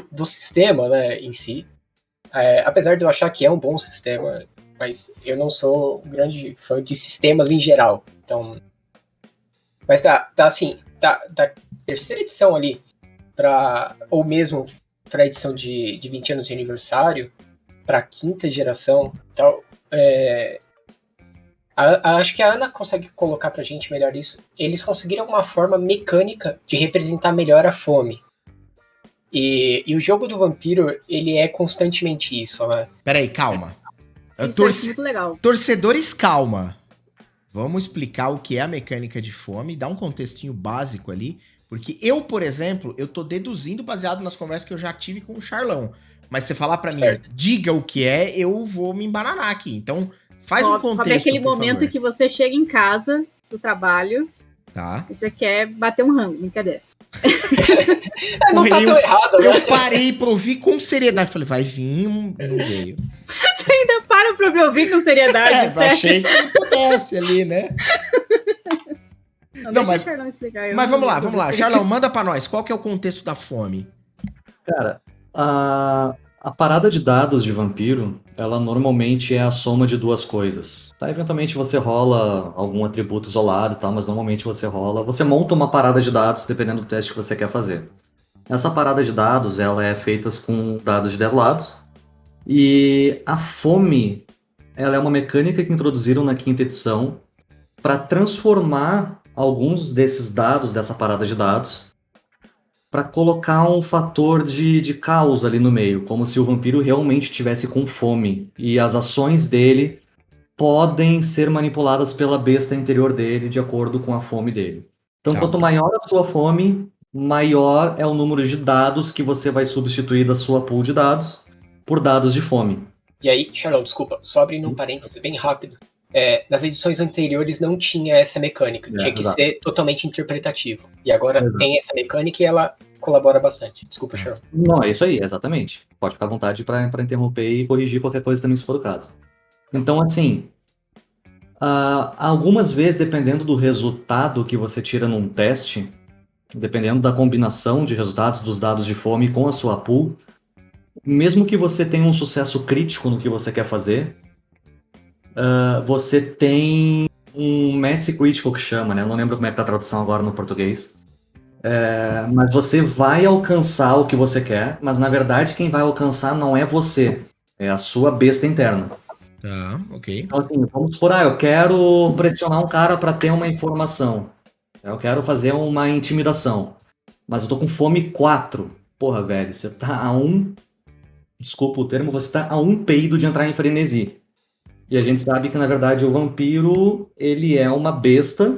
do sistema, né, em si. Apesar de eu achar que é um bom sistema, mas eu não sou um grande fã de sistemas em geral. Então, mas assim, da terceira edição ali, ou mesmo pra edição de 20 anos de aniversário, pra quinta geração, tal, acho que a Ana consegue colocar pra gente melhor isso. Eles conseguiram uma forma mecânica de representar melhor a fome. E o jogo do vampiro, ele é constantemente isso, né? Peraí, calma. Isso é muito legal. Torcedores, calma. Vamos explicar o que é a mecânica de fome, dar um contextinho básico ali, porque eu, por exemplo, eu tô deduzindo baseado nas conversas que eu já tive com o Charlão. Mas você falar pra mim, diga o que é, eu vou me embananar aqui. Então, faz um contexto, é aquele por momento favor. que você chega em casa do trabalho, tá. E você quer bater um rango, brincadeira. Não tá tão errado, né? Eu parei pra ouvir com seriedade. Falei, vai vir, não veio. Você ainda para me ouvir com seriedade. Achei que pudesse ali, né? Não, mas, o Charlão explicar. Mas vamos lá. Charlão, manda pra nós. Qual que é o contexto da fome? Cara, a parada de dados de vampiro, ela normalmente é a soma de duas coisas. Tá? Eventualmente você rola algum atributo isolado e tal, mas normalmente você monta uma parada de dados dependendo do teste que você quer fazer. Essa parada de dados, ela é feita com dados de 10 lados. E a fome, ela é uma mecânica que introduziram na quinta edição para transformar alguns desses dados, dessa parada de dados, para colocar um fator de caos ali no meio, como se o vampiro realmente estivesse com fome, e as ações dele podem ser manipuladas pela besta interior dele de acordo com a fome dele. Então, quanto maior a sua fome, maior é o número de dados que você vai substituir da sua pool de dados por dados de fome. E aí, Charlão, desculpa, só abrindo um parênteses bem rápido. Nas edições anteriores não tinha essa mecânica, tinha que ser totalmente interpretativo. E agora tem essa mecânica e ela colabora bastante. Desculpa, Charlão. Não, é isso aí, exatamente. Pode ficar à vontade para interromper e corrigir qualquer coisa também, se for o caso. Então, assim, algumas vezes, dependendo do resultado que você tira num teste, dependendo da combinação de resultados dos dados de fome com a sua pool, mesmo que você tenha um sucesso crítico no que você quer fazer, você tem um Mass Critical que chama, né? Eu não lembro como é que tá a tradução agora no português. Mas você vai alcançar o que você quer, mas na verdade quem vai alcançar não é você, é a sua besta interna. Tá, ok. Então assim, vamos supor, eu quero pressionar um cara para ter uma informação. Eu quero fazer uma intimidação. Mas eu tô com fome 4. Porra, velho, você tá desculpa o termo, você tá a um peido de entrar em frenesi. E a gente sabe que, na verdade, o vampiro, ele é uma besta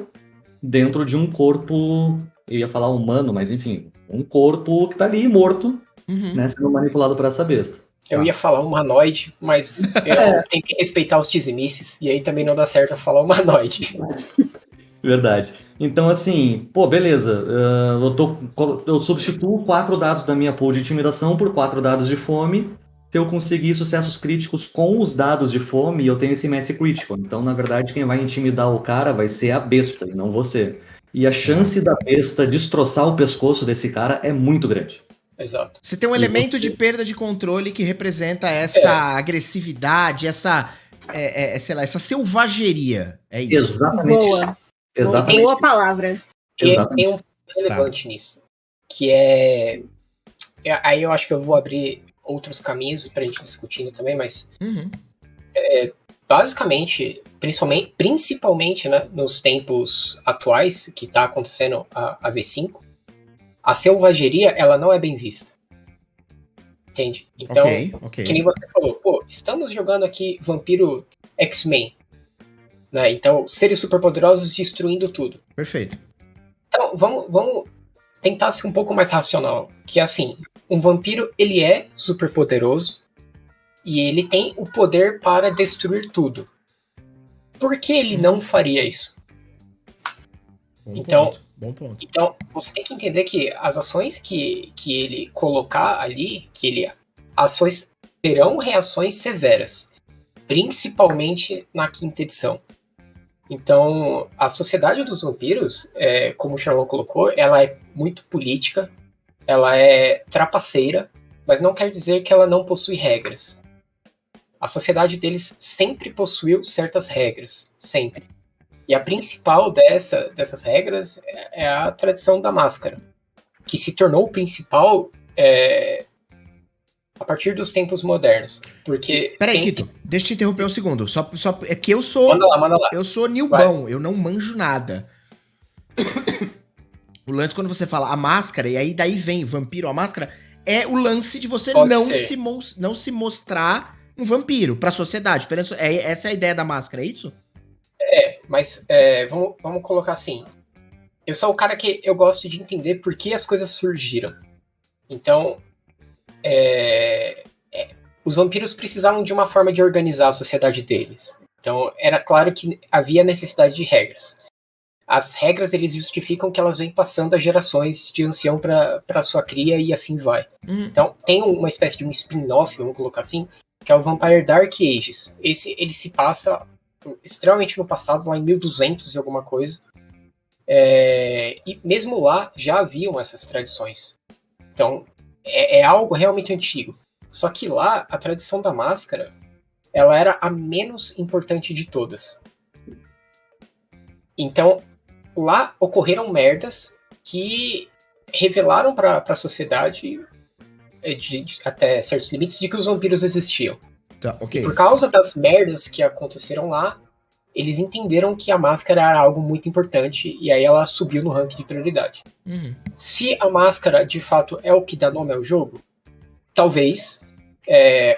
dentro de um corpo, eu ia falar humano, mas enfim, um corpo que tá ali morto, né, sendo manipulado por essa besta. Eu ia falar humanoide, mas eu tenho que respeitar os tizimices, e aí também não dá certo eu falar humanoide. Verdade. Então, assim, beleza, eu substituo 4 dados da minha pool de intimidação por 4 dados de fome. Se eu conseguir sucessos críticos com os dados de fome, eu tenho esse Mass Critical. Então, na verdade, quem vai intimidar o cara vai ser a besta, e não você. E a chance da besta destroçar o pescoço desse cara é muito grande. Exato. Você tem um elemento de perda de controle que representa essa agressividade, essa selvageria. É isso. Exatamente. Boa. Exatamente. Boa palavra. E tem um relevante nisso, que aí eu acho que eu vou abrir outros caminhos pra gente discutindo também, mas basicamente, principalmente, né, nos tempos atuais que tá acontecendo a V5, a selvageria, ela não é bem vista. Entende? Então, okay. que nem você falou, estamos jogando aqui Vampiro X-Men. né? Então, seres superpoderosos destruindo tudo. Perfeito. Então, vamos tentar ser um pouco mais racional. Que é assim, um vampiro, ele é superpoderoso e ele tem o poder para destruir tudo. Por que ele não faria isso? Bom ponto. Então, você tem que entender que as ações que ele colocar ali, ações terão reações severas, principalmente na quinta edição. Então, a sociedade dos vampiros, como o Sherlock colocou, ela é muito política, ela é trapaceira, mas não quer dizer que ela não possui regras. A sociedade deles sempre possuiu certas regras, sempre. E a principal dessas regras é a tradição da máscara, que se tornou o principal a partir dos tempos modernos. Porque Peraí, Kito, deixa eu te interromper um segundo. Só é que eu sou. Manda lá. Eu sou newbão, eu não manjo nada. O lance quando você fala a máscara, e aí daí vem vampiro, a máscara, é o lance de você não se mostrar um vampiro pra sociedade. Essa é a ideia da máscara, é isso? Mas vamos colocar assim. Eu sou o cara que eu gosto de entender por que as coisas surgiram. Então, os vampiros precisavam de uma forma de organizar a sociedade deles. Então, era claro que havia necessidade de regras. As regras, eles justificam que elas vêm passando as gerações de ancião para sua cria e assim vai. Então, tem uma espécie de um spin-off, vamos colocar assim, que é o Vampire Dark Ages. Ele se passa extremamente no passado, lá em 1200 e alguma coisa. E mesmo lá já haviam essas tradições. Então, é algo realmente antigo. Só que lá, a tradição da máscara, ela era a menos importante de todas. Então, lá ocorreram merdas que revelaram para a sociedade, até certos limites, de que os vampiros existiam. Tá, ok. Por causa das merdas que aconteceram lá, eles entenderam que a máscara era algo muito importante e aí ela subiu no ranking de prioridade. Se a máscara, de fato, é o que dá nome ao jogo, talvez.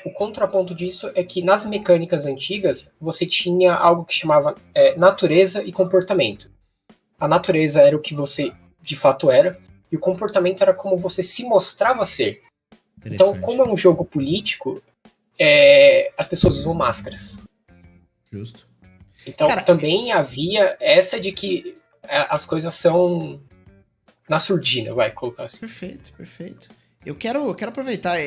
O contraponto disso é que nas mecânicas antigas você tinha algo que chamava natureza e comportamento. A natureza era o que você de fato era e o comportamento era como você se mostrava ser. Então, como é um jogo político, as pessoas usam máscaras. Justo. Então, também havia essa de que as coisas são na surdina, vai colocar assim. Perfeito. Eu quero aproveitar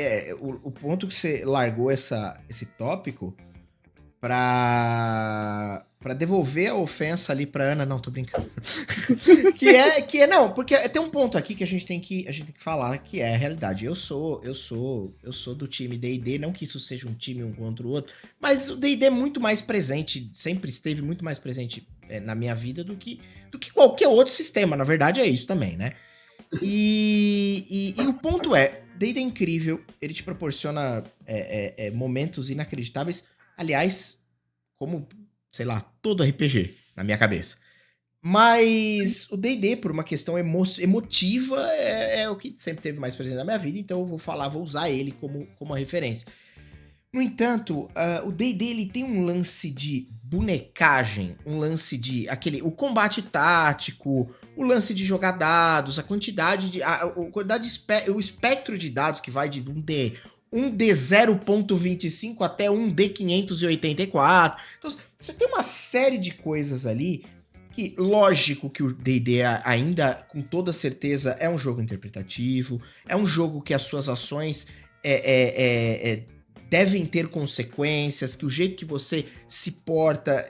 o ponto que você largou esse tópico pra devolver a ofensa ali pra Ana. Não, tô brincando. Não, porque tem um ponto aqui que a gente tem que falar, que é a realidade. Eu sou do time D&D, não que isso seja um time um contra o outro, mas o D&D é muito mais presente, sempre esteve muito mais presente na minha vida do que qualquer outro sistema. Na verdade é isso também, né? E o ponto D&D é incrível, ele te proporciona momentos inacreditáveis, aliás, como, sei lá, todo RPG na minha cabeça. Mas o D&D, por uma questão emotiva, é o que sempre teve mais presente na minha vida, então eu vou usar ele como uma referência. No entanto, o D&D ele tem um lance de bonecagem, um lance de o combate tático, o lance de jogar dados, a quantidade de o espectro de dados que vai de um D 0.25 até um D 584. Então, você tem uma série de coisas ali que, lógico que o D&D ainda, com toda certeza, é um jogo interpretativo, é um jogo que as suas ações devem ter consequências, que o jeito que você se porta,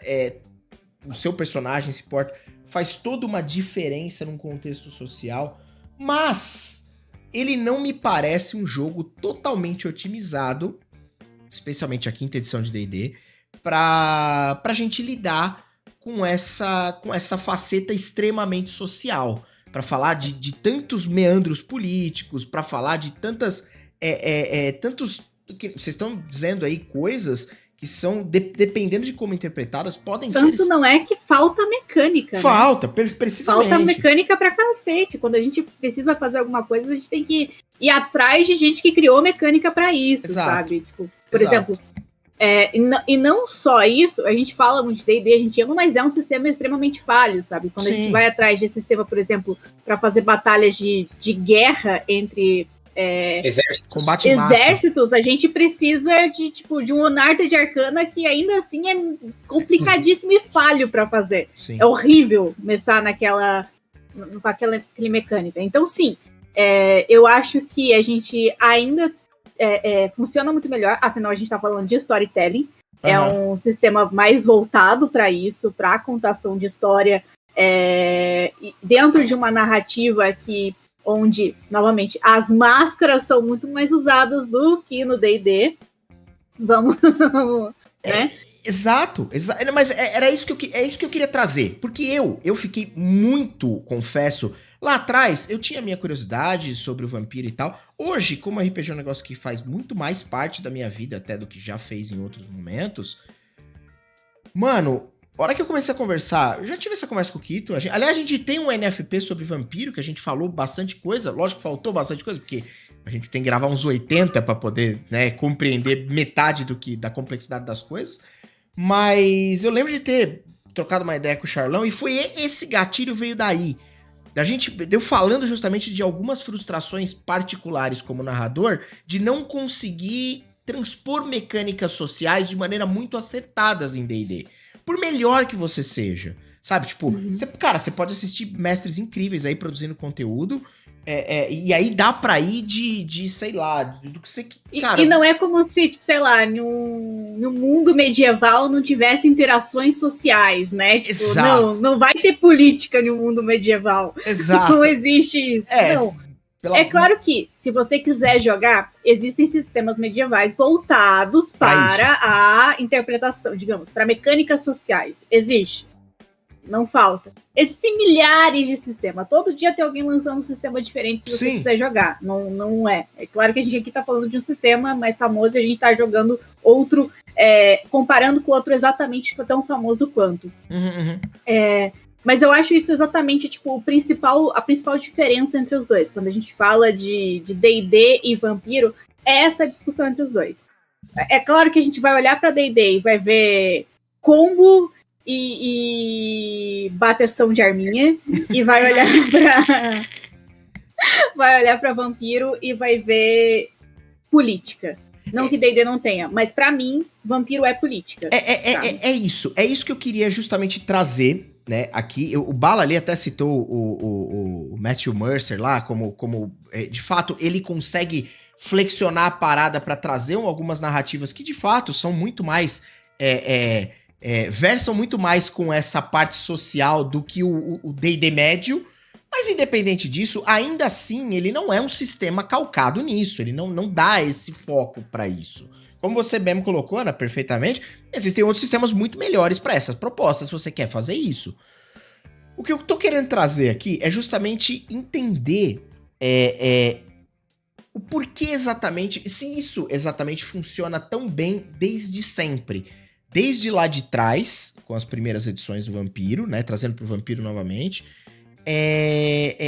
o seu personagem se porta, faz toda uma diferença num contexto social, mas ele não me parece um jogo totalmente otimizado, especialmente a quinta edição de D&D, pra gente lidar com essa faceta extremamente social, pra falar de tantos meandros políticos, pra falar de tantos... Vocês estão dizendo aí coisas que são, dependendo de como interpretadas, podem ser... Tanto não é que falta mecânica. Falta, né? Precisamente. Falta mecânica pra cacete. Quando a gente precisa fazer alguma coisa, a gente tem que ir atrás de gente que criou mecânica pra isso, Exato. sabe? Tipo, por exemplo, E não só isso, a gente fala muito de D&D, a gente ama, mas é um sistema extremamente falho, sabe? Quando a gente vai atrás de sistema, por exemplo, para fazer batalhas de guerra entre exércitos, a gente precisa de um Onarta de Arcana que ainda assim é complicadíssimo e falho para fazer. Sim. É horrível mestrar com aquela mecânica. Então, sim, eu acho que a gente ainda funciona muito melhor, afinal a gente está falando de storytelling. É um sistema mais voltado para isso, para contação de história, dentro de uma narrativa onde, novamente, as máscaras são muito mais usadas do que no D&D. Vamos, né? Exato. Mas era isso que eu queria trazer. Porque eu fiquei muito, confesso, lá atrás eu tinha minha curiosidade sobre o vampiro e tal. Hoje, como RPG é um negócio que faz muito mais parte da minha vida até do que já fez em outros momentos, mano, a hora que eu comecei a conversar, eu já tive essa conversa com o Kito. Aliás, a gente tem um NFP sobre vampiro, que a gente falou bastante coisa. Lógico que faltou bastante coisa, porque a gente tem que gravar uns 80 pra poder, né, compreender metade da complexidade das coisas. Mas eu lembro de ter trocado uma ideia com o Charlão, e foi esse gatilho veio daí. A gente deu falando justamente de algumas frustrações particulares como narrador, de não conseguir transpor mecânicas sociais de maneira muito acertadas em D&D. Por melhor que você seja, sabe? Tipo, você pode assistir mestres incríveis aí produzindo conteúdo, e aí dá pra ir de sei lá, do que você... Cara, e não é como se, tipo, sei lá, no mundo medieval não tivesse interações sociais, né? Tipo, exato. Não vai ter política no mundo medieval. Exato. Não existe isso. Não. É claro que, se você quiser jogar, existem sistemas medievais voltados para a interpretação, digamos, para mecânicas sociais. Existe. Não falta. Existem milhares de sistemas. Todo dia tem alguém lançando um sistema diferente se você quiser jogar. Não é. É claro que a gente aqui tá falando de um sistema mais famoso e a gente tá jogando outro, comparando com outro exatamente tão famoso quanto. Mas eu acho isso exatamente, tipo, a principal diferença entre os dois. Quando a gente fala de D&D e vampiro, é essa discussão entre os dois. É claro que a gente vai olhar pra D&D e vai ver combo e bateção de arminha, e vai olhar pra vampiro e vai ver política. Não que D&D não tenha, mas pra mim, vampiro é política. É isso que eu queria justamente trazer, né, aqui. O Bala ali até citou o Matthew Mercer lá, como de fato ele consegue flexionar a parada pra trazer algumas narrativas que de fato são muito mais versam muito mais com essa parte social do que o D&D médio. Mas independente disso, ainda assim, ele não é um sistema calcado nisso, ele não dá esse foco pra isso. Como você mesmo colocou, Ana, perfeitamente, existem outros sistemas muito melhores para essas propostas, se você quer fazer isso. O que eu tô querendo trazer aqui é justamente entender o porquê exatamente, se isso exatamente funciona tão bem desde sempre. Desde lá de trás, com as primeiras edições do Vampiro, né, trazendo pro Vampiro novamente,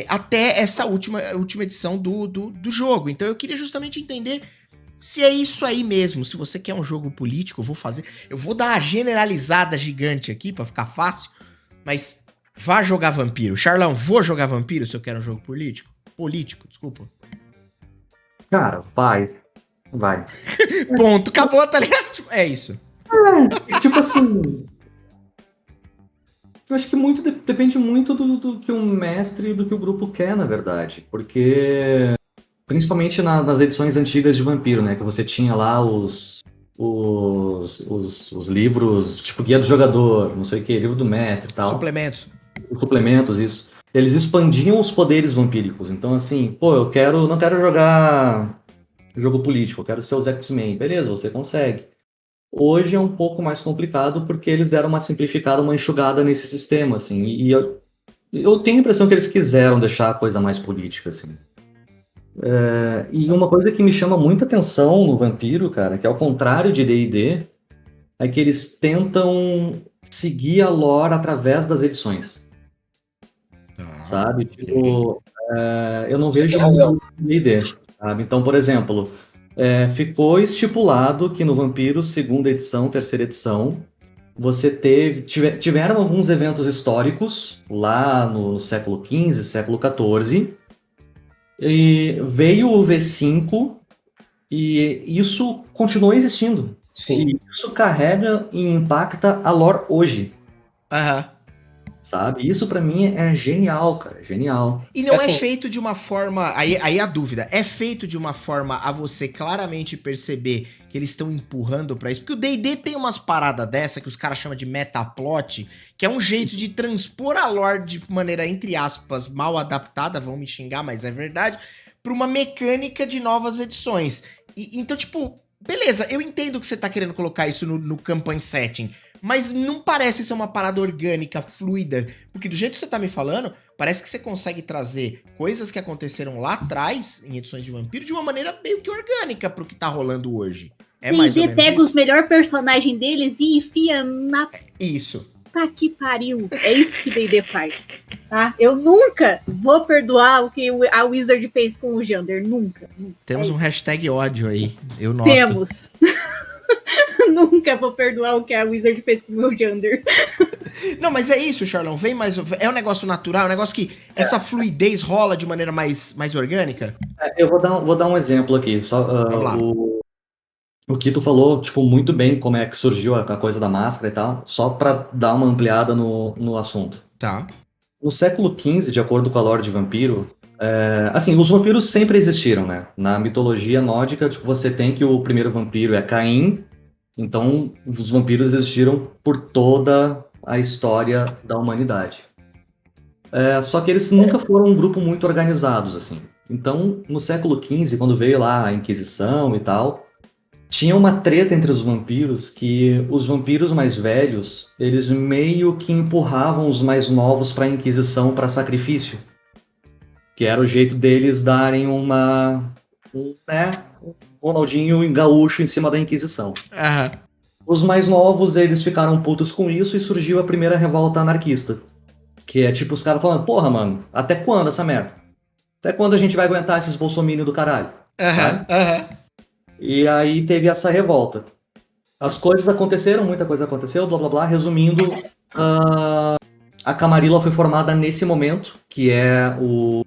até essa última edição do jogo. Então eu queria justamente entender se é isso aí mesmo. Se você quer um jogo político, eu vou dar uma generalizada gigante aqui pra ficar fácil, mas vá jogar Vampiro. Charlão, vou jogar Vampiro se eu quero um jogo político? Desculpa. Cara, vai. Ponto, acabou, tá ligado? Tipo, é isso. Tipo assim... Eu acho que depende muito do que o mestre e do que o grupo quer, na verdade. Porque, principalmente nas edições antigas de Vampiro, né? Que você tinha lá os livros, tipo Guia do Jogador, não sei o que, livro do mestre e tal. Suplementos, isso. Eles expandiam os poderes vampíricos. Então, assim, eu não quero jogar jogo político, eu quero ser os X-Men. Beleza, você consegue. Hoje é um pouco mais complicado porque eles deram uma simplificada, uma enxugada nesse sistema, assim. E eu tenho a impressão que eles quiseram deixar a coisa mais política, assim. E uma coisa que me chama muita atenção no Vampiro, cara, que ao contrário de D&D, é que eles tentam seguir a lore através das edições. Sabe? Tipo, eu não vejo D&D, sabe? Então, por exemplo... ficou estipulado que no Vampiros, segunda edição, terceira edição, você tiveram alguns eventos históricos lá no século XV, século XIV, e veio o V5 e isso continuou existindo. Sim. E isso carrega e impacta a lore hoje. Aham. Sabe? Isso pra mim é genial, cara. Genial. E não Assim- é feito de uma forma. Aí a dúvida. É feito de uma forma a você claramente perceber que eles estão empurrando pra isso. Porque o D&D tem umas paradas dessa que os caras chamam de metaplot, que é um jeito de transpor a lore de maneira, entre aspas, mal adaptada, vão me xingar, mas é verdade, pra uma mecânica de novas edições. Então, tipo, beleza, eu entendo que você tá querendo colocar isso no campaign setting, mas não parece ser uma parada orgânica, fluida. Porque do jeito que você tá me falando, parece que você consegue trazer coisas que aconteceram lá atrás, em edições de Vampiro, de uma maneira meio que orgânica pro que tá rolando hoje. É mais ou D&D menos pega isso? os melhores personagens deles e enfia na Isso. puta que pariu. É isso que D&D faz. Tá? Eu nunca vou perdoar o que a Wizard fez com o Jander. Nunca. Temos É um hashtag ódio aí. Eu noto. Temos. Nunca vou perdoar o que a Wizard fez com o meu Jander. Não, mas é isso, Charlão. Vem mais. É um negócio natural, é um negócio que essa fluidez rola de maneira mais orgânica. Eu vou dar um exemplo aqui. Só, Vamos lá. o Kito falou, tipo, muito bem como é que surgiu a coisa da máscara e tal, só pra dar uma ampliada no assunto. Tá. No século XV, de acordo com a lore de vampiro, assim, os vampiros sempre existiram, né? Na mitologia nórdica, tipo, você tem que o primeiro vampiro é Caim, então os vampiros existiram por toda a história da humanidade. Só que eles nunca foram um grupo muito organizados, assim. Então, no século XV, quando veio lá a Inquisição e tal, tinha uma treta entre os vampiros que os vampiros mais velhos, eles meio que empurravam os mais novos para a Inquisição para sacrifício. Que era o jeito deles darem um Ronaldinho gaúcho em cima da Inquisição. Aham. Os mais novos, eles ficaram putos com isso e surgiu a primeira revolta anarquista. Que é tipo os caras falando, porra, mano, até quando essa merda? Até quando a gente vai aguentar esses bolsominions do caralho? Aham. Aham. E aí teve essa revolta. As coisas aconteceram, muita coisa aconteceu, blá blá blá. Resumindo, a Camarilla foi formada nesse momento, que é o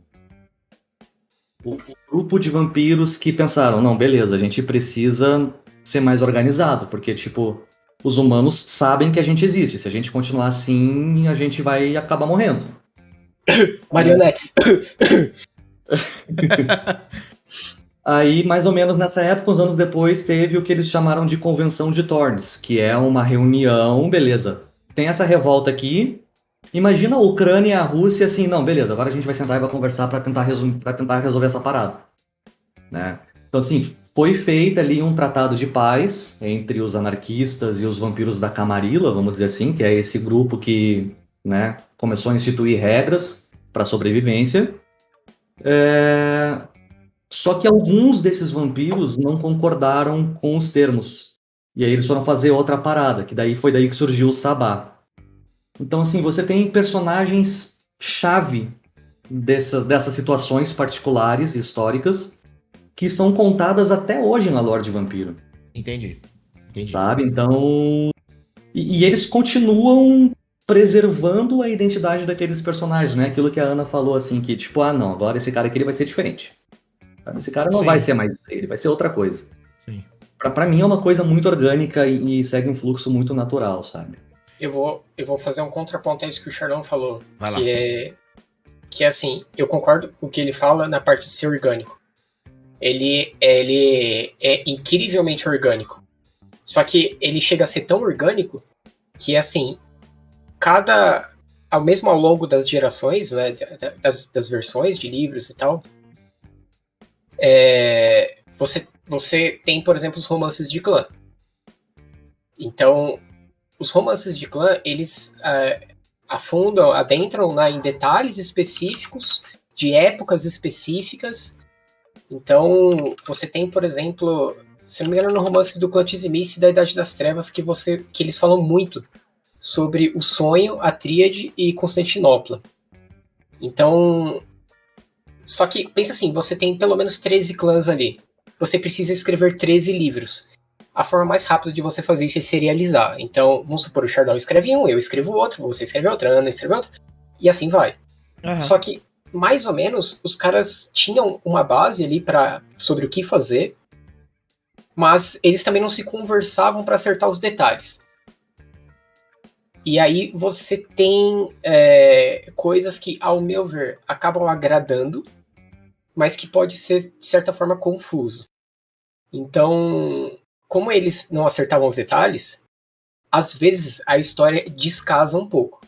grupo de vampiros que pensaram, não, beleza, a gente precisa ser mais organizado, porque, tipo, os humanos sabem que a gente existe. Se a gente continuar assim, a gente vai acabar morrendo. Marionetes. Aí, mais ou menos nessa época, uns anos depois, teve o que eles chamaram de Convenção de Thorns, que é uma reunião, beleza, tem essa revolta aqui, imagina a Ucrânia e a Rússia assim, não, beleza, agora a gente vai sentar e vai conversar para tentar resolver essa parada, né? Então, assim, foi feito ali um tratado de paz entre os anarquistas e os vampiros da Camarilla, vamos dizer assim, que é esse grupo que, né, começou a instituir regras para sobrevivência. Só que alguns desses vampiros não concordaram com os termos. E aí eles foram fazer outra parada, que daí foi daí que surgiu o Sabá. Então, assim, você tem personagens-chave dessas situações particulares, históricas, que são contadas até hoje na lore de vampiro. Entendi. Sabe? Então... E eles continuam preservando a identidade daqueles personagens, né? Aquilo que a Ana falou, assim, que tipo, não, agora esse cara aqui ele vai ser diferente. Esse cara não Sim. vai ser mais ele, vai ser outra coisa. Sim. Pra mim é uma coisa muito orgânica e segue um fluxo muito natural, sabe? Eu vou fazer um contraponto a isso que o Charlão falou. Vai lá. Que é assim, eu concordo com o que ele fala na parte de ser orgânico. Ele é incrivelmente orgânico. Só que ele chega a ser tão orgânico que, assim, mesmo ao longo das gerações, né, das versões de livros e tal, você tem, por exemplo, os romances de clã. Então, os romances de clã, eles adentram em detalhes específicos, de épocas específicas. Então, você tem, por exemplo, se não me engano, no romance do clã Tizimice da Idade das Trevas, que eles falam muito sobre o sonho, a Tríade e Constantinopla. Então, só que, pensa assim, você tem pelo menos 13 clãs ali. você precisa escrever 13 livros. A forma mais rápida de você fazer isso é serializar. Então, vamos supor, o Chardon escreve um, eu escrevo outro, você escreve outro, a Ana escreve outro, e assim vai. Só que, mais ou menos, os caras tinham uma base ali sobre o que fazer, mas eles também não se conversavam para acertar os detalhes. E aí você tem coisas que, ao meu ver, acabam agradando, mas que pode ser, de certa forma, confuso. Então, como eles não acertavam os detalhes, às vezes a história descasa um pouco.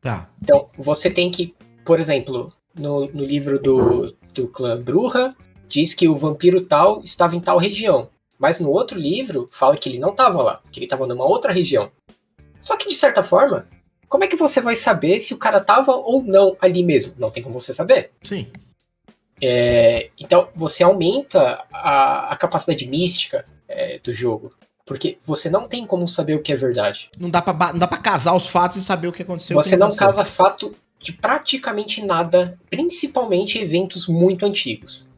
Tá. Então, você tem que, por exemplo, no livro do clã Bruja, diz que o vampiro tal estava em tal região. Mas no outro livro, fala que ele não estava lá, que ele estava numa outra região. Só que, de certa forma, como é que você vai saber se o cara estava ou não ali mesmo? Não tem como você saber. Sim. Então, você aumenta a capacidade mística do jogo. Porque você não tem como saber o que é verdade. Não dá pra casar os fatos e saber o que aconteceu. Você não casa fato de praticamente nada, principalmente eventos muito antigos.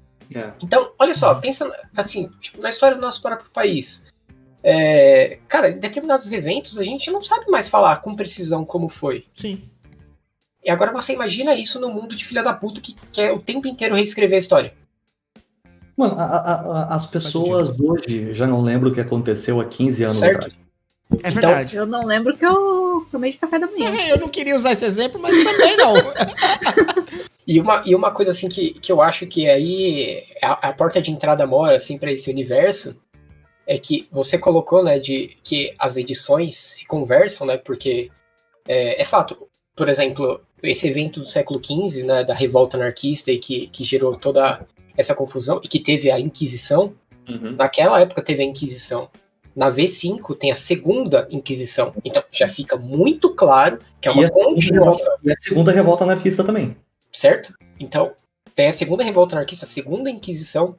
Então, olha só, pensa assim, tipo, na história do nosso próprio país. Cara, em determinados eventos a gente não sabe mais falar com precisão como foi. Sim. E agora você imagina isso no mundo de filha da puta que quer o tempo inteiro reescrever a história. Mano, as pessoas hoje já não lembram o que aconteceu há 15 anos atrás. É verdade. Eu não lembro que eu tomei de café da manhã. Eu não queria usar esse exemplo, mas também não. E uma coisa assim que eu acho que aí a porta de entrada mora assim, para esse universo é que você colocou, né, de que as edições se conversam, né, porque é fato. Por exemplo, esse evento do século XV, né, da revolta anarquista e que gerou toda essa confusão e que teve a Inquisição, naquela época teve a Inquisição. Na V5 tem a segunda Inquisição. Então já fica muito claro que é uma continuação. E a segunda revolta anarquista também. Certo? Então, tem a segunda revolta anarquista, a segunda Inquisição.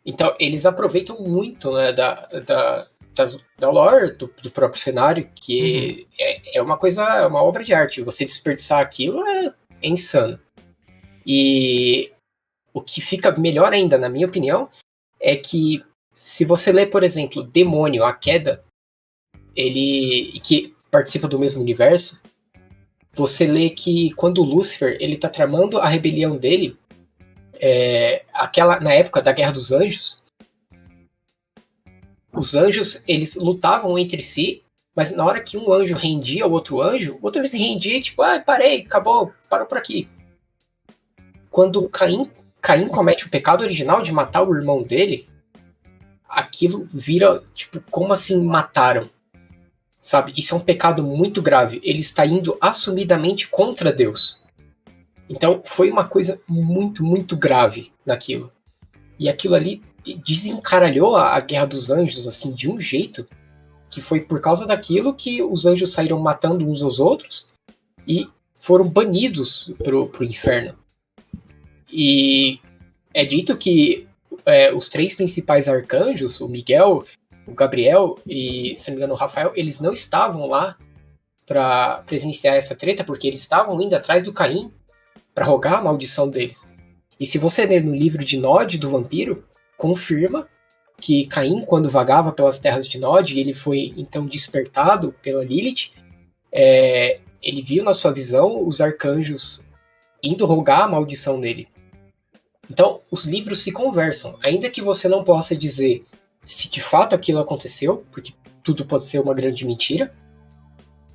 Então, eles aproveitam muito, né, da lore do próprio cenário, que é uma coisa, é uma obra de arte. Você desperdiçar aquilo é insano. E o que fica melhor ainda, na minha opinião, é que se você ler, por exemplo, Demônio, A Queda, que participa do mesmo universo, você lê que quando o Lúcifer ele tá tramando a rebelião dele, na época da Guerra dos Anjos, os anjos eles lutavam entre si, mas na hora que um anjo rendia o outro ele se rendia e tipo, parei, acabou, parou por aqui. Quando Caim comete o pecado original de matar o irmão dele, aquilo vira, tipo, como assim mataram? Sabe? Isso é um pecado muito grave. Ele está indo assumidamente contra Deus. Então, foi uma coisa muito, muito grave naquilo. E aquilo ali desencaralhou a Guerra dos Anjos, assim, de um jeito que foi por causa daquilo que os anjos saíram matando uns aos outros e foram banidos pro inferno. E é dito que os três principais arcanjos, o Miguel, o Gabriel e, se não me engano, o Rafael, eles não estavam lá para presenciar essa treta, porque eles estavam indo atrás do Caim para rogar a maldição deles. E se você ler no livro de Nod, do vampiro, confirma que Caim, quando vagava pelas terras de Nod, ele foi então despertado pela Lilith, ele viu na sua visão os arcanjos indo rogar a maldição nele. Então, os livros se conversam. Ainda que você não possa dizer se de fato aquilo aconteceu, porque tudo pode ser uma grande mentira,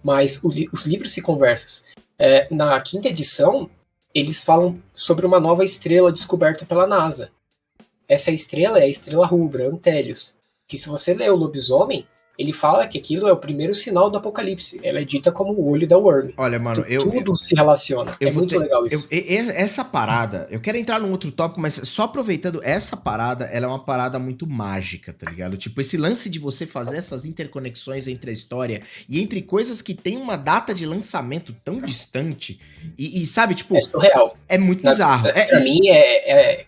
mas os livros se conversam. Na quinta edição, eles falam sobre uma nova estrela descoberta pela NASA. Essa estrela é a estrela rubra, Antélios, que se você ler o Lobisomem, ele fala que aquilo é o primeiro sinal do apocalipse. Ela é dita como o olho da Worm. Olha, mano, tudo se relaciona. É muito legal isso. Essa parada, eu quero entrar num outro tópico, mas só aproveitando, essa parada, ela é uma parada muito mágica, tá ligado? Tipo, esse lance de você fazer essas interconexões entre a história e entre coisas que tem uma data de lançamento tão distante e sabe, tipo... É surreal. É muito bizarro. Pra mim,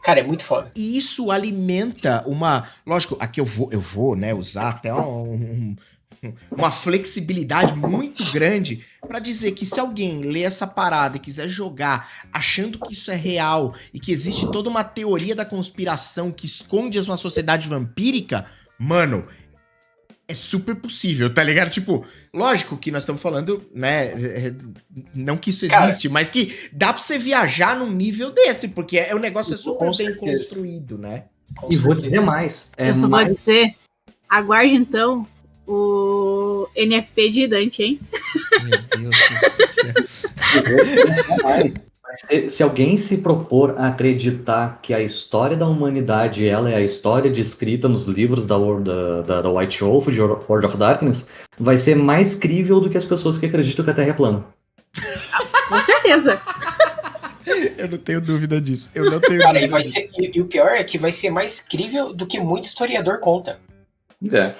cara, é muito foda. E isso alimenta uma... Lógico, aqui eu vou, né, usar até uma flexibilidade muito grande pra dizer que se alguém ler essa parada e quiser jogar achando que isso é real e que existe toda uma teoria da conspiração que esconde uma sociedade vampírica, mano, é super possível, tá ligado? Tipo, lógico que nós estamos falando, né, não que isso existe, mas que dá pra você viajar num nível desse, porque o negócio é super bem construído, né? E vou dizer mais. Eu só vou dizer, aguarde então o NFP de Dante, hein? Meu Deus do céu. Se alguém se propor a acreditar que a história da humanidade ela é a história descrita nos livros da White Wolf, de World of Darkness, vai ser mais crível do que as pessoas que acreditam que a Terra é plana. Com certeza. Eu não tenho dúvida disso. Eu não tenho Cara, dúvida. e o pior é que vai ser mais crível do que muito historiador conta. É.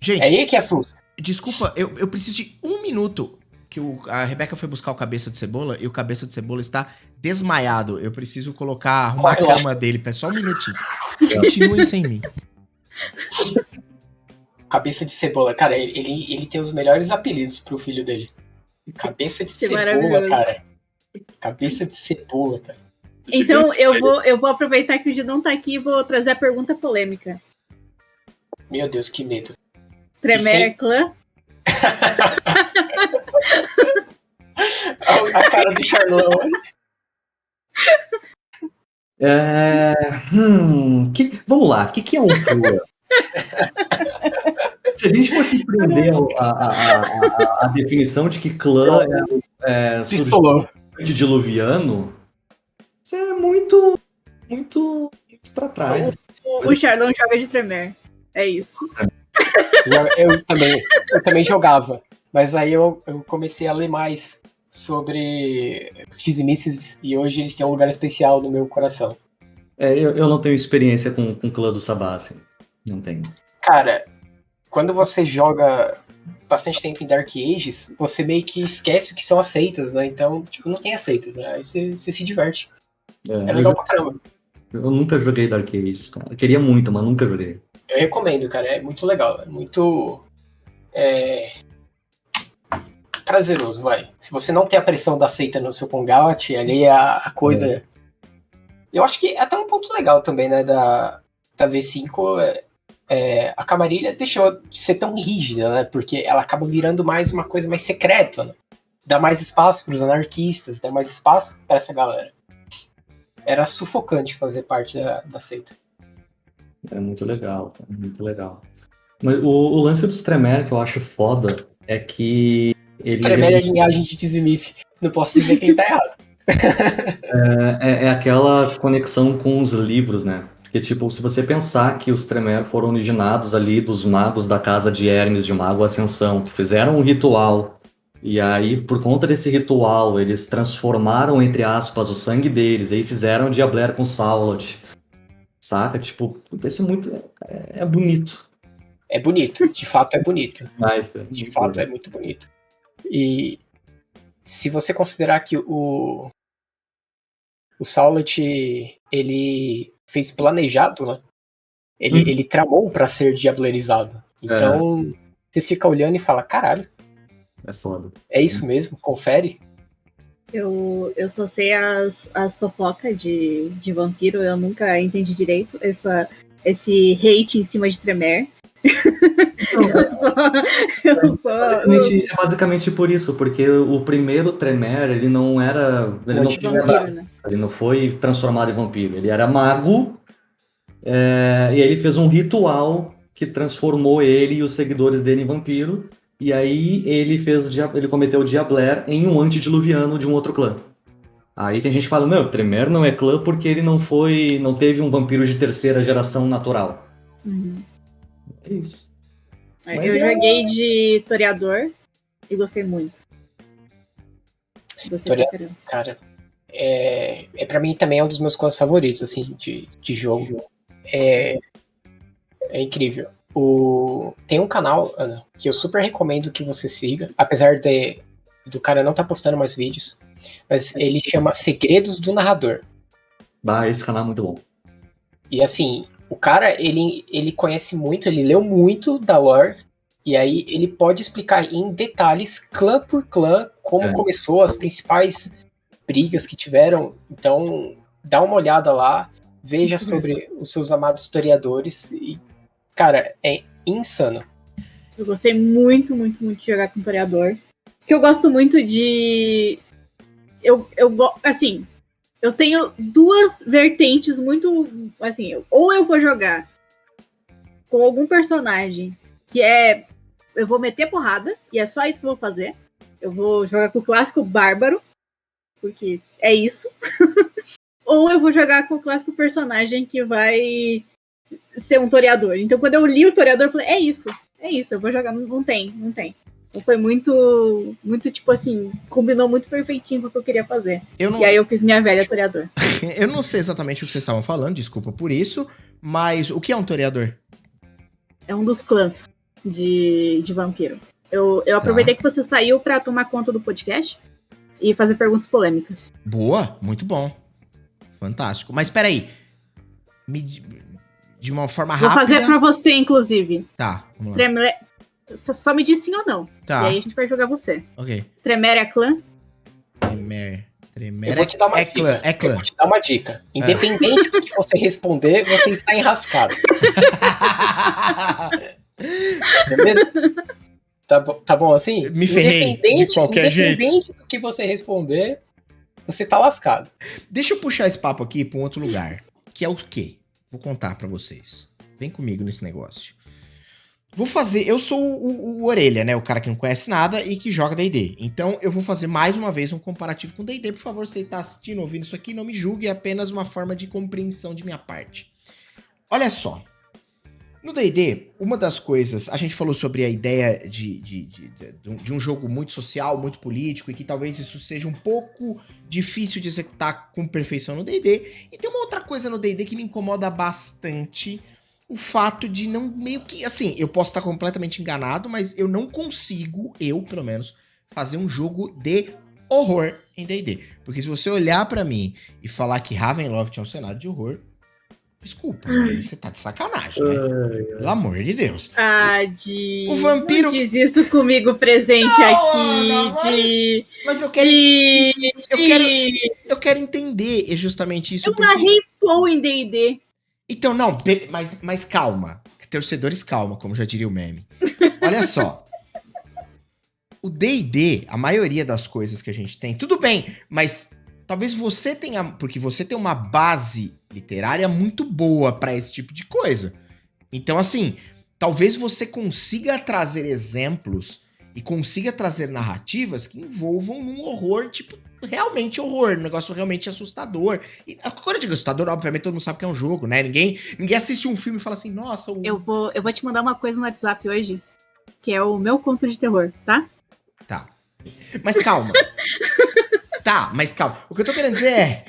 Gente, É aí que assusta. desculpa, eu preciso de um minuto. Que a Rebeca foi buscar o cabeça de cebola e o cabeça de cebola está desmaiado. Eu preciso arrumar a cama dele. Só um minutinho. Continuem sem mim. Cabeça de cebola, cara, ele tem os melhores apelidos pro filho dele. Cabeça de cebola, cara. Cabeça de cebola, cara. Então eu vou aproveitar que o Gil não tá aqui e vou trazer a pergunta polêmica. Meu Deus, que medo. Tremere clã? A cara do Charlão. Vamos lá, o que é um clã? Se a gente fosse prender a definição de que clã é diluviano, isso é muito pra trás. O Charlão joga de Tremere. É isso. Eu também jogava. Mas aí eu comecei a ler mais sobre os X-Misses e hoje eles têm um lugar especial no meu coração. Eu não tenho experiência com o clã do Sabá, assim. Não tenho. Cara, quando você joga bastante tempo em Dark Ages, você meio que esquece o que são as seitas, né? Então, tipo, não tem as seitas, né? Aí você se diverte. É legal pra caramba. Eu nunca joguei Dark Ages, cara. Eu queria muito, mas nunca joguei. Eu recomendo, cara. É muito legal. É muito... prazeroso, vai. Se você não tem a pressão da seita no seu combate, ali a coisa... Eu acho que é até um ponto legal também, né, da V5, a camarilha deixou de ser tão rígida, né, porque ela acaba virando mais uma coisa mais secreta, né? Dá mais espaço pros anarquistas, dá mais espaço pra essa galera. Era sufocante fazer parte da seita. É muito legal, muito legal. Mas o lance dos Tremere que eu acho foda é que Tremere é linhagem de Tizimice. Não posso dizer quem tá errado. É aquela conexão com os livros, né? Porque, tipo, se você pensar que os Tremere foram originados ali dos magos da casa de Hermes, de Mago Ascensão, que fizeram um ritual, e aí, por conta desse ritual, eles transformaram, entre aspas, o sangue deles, e aí fizeram Diabler com Saulot, saca? Tipo, isso é muito... é bonito. É bonito, de fato é bonito. De fato é muito bonito. E se você considerar que o Saulot, ele fez planejado, né? Ele tramou pra ser diablerizado. Então, você fica olhando e fala, caralho. É foda. É isso mesmo? Confere. Eu só sei as fofocas de vampiro, eu nunca entendi direito esse hate em cima de Tremere. É basicamente por isso, porque o primeiro Tremere, ele não era... Ele não foi transformado em vampiro, ele era mago, e ele fez um ritual que transformou ele e os seguidores dele em vampiro, e aí ele cometeu o Diabler em um antediluviano de um outro clã. Aí tem gente que fala, não, Tremere não é clã porque ele não teve um vampiro de terceira geração natural. Uhum. É isso. Eu joguei de Toreador e gostei muito. Toreador, cara, pra mim também é um dos meus clãs favoritos, assim, de jogo. É incrível. Tem um canal, Ana, que eu super recomendo que você siga, apesar do cara não estar postando mais vídeos, mas ele chama Segredos do Narrador. Esse canal é muito bom. E assim, o cara, ele conhece muito, ele leu muito da lore E aí ele pode explicar em detalhes, clã por clã, como começou, as principais brigas que tiveram. Então, dá uma olhada lá, veja sobre os seus amados historiadores. E, cara, é insano. Eu gostei muito, muito, muito de jogar com o Toreador. Porque eu gosto muito de... Assim, eu tenho duas vertentes muito... Assim, ou eu vou jogar com algum personagem que é... Eu vou meter porrada, e é só isso que eu vou fazer. Eu vou jogar com o clássico bárbaro, porque é isso. Ou eu vou jogar com o clássico personagem que vai ser um toreador. Então, quando eu li o toreador, eu falei, é isso, eu vou jogar. Não tem. Então, foi muito, muito, tipo assim, combinou muito perfeitinho com o que eu queria fazer. E aí eu fiz minha velha toreador. Eu não sei exatamente o que vocês estavam falando, desculpa por isso, mas o que é um toreador? É um dos clãs de vampiro. Eu aproveitei que você saiu pra tomar conta do podcast e fazer perguntas polêmicas. Boa, muito bom. Fantástico. Mas peraí. De uma forma rápida... Vou fazer pra você, inclusive. Tá, vamos lá. Só me diz sim ou não. Tá. E aí a gente vai jogar você. Ok. Tremere é clã? Tremere Eu vou te dar uma dica. Clã. Eu vou te dar uma dica. Independente do que você responder, você está enrascado. Entendeu? Tá bom assim? Me ferrei de qualquer jeito. Independente do que você responder, você tá lascado. Deixa eu puxar esse papo aqui pra um outro lugar. Que é o quê? Vou contar pra vocês. Vem comigo nesse negócio. Vou fazer... Eu sou o Orelha, né? O cara que não conhece nada e que joga D&D. Então, eu vou fazer mais uma vez um comparativo com D&D. Por favor, você tá assistindo, ouvindo isso aqui, não me julgue. É apenas uma forma de compreensão de minha parte. Olha só. No D&D, uma das coisas... A gente falou sobre a ideia de um jogo muito social, muito político, e que talvez isso seja um pouco difícil de executar com perfeição no D&D. E tem uma outra coisa no D&D que me incomoda bastante... O fato de não meio que... Assim, eu posso estar completamente enganado, mas eu não consigo, pelo menos, fazer um jogo de horror em D&D. Porque se você olhar pra mim e falar que Ravenloft é um cenário de horror... Desculpa, você tá de sacanagem, né? Pelo amor de Deus. O vampiro... Não diz isso comigo presente aqui. Ana, mas eu quero... Eu quero entender justamente isso. Eu narrei Paul em D&D. Então, não, mas calma. Torcedores, calma, como já diria o meme. Olha só. O D&D, a maioria das coisas que a gente tem, tudo bem, mas talvez você tenha... Porque você tem uma base literária muito boa pra esse tipo de coisa. Então, assim, talvez você consiga trazer exemplos e consiga trazer narrativas que envolvam um horror, tipo, realmente horror, um negócio realmente assustador. E quando eu digo assustador, obviamente todo mundo sabe que é um jogo, né? Ninguém assiste um filme e fala assim, nossa... Eu vou te mandar uma coisa no WhatsApp hoje, que é o meu conto de terror, tá? Tá. Mas calma. O que eu tô querendo dizer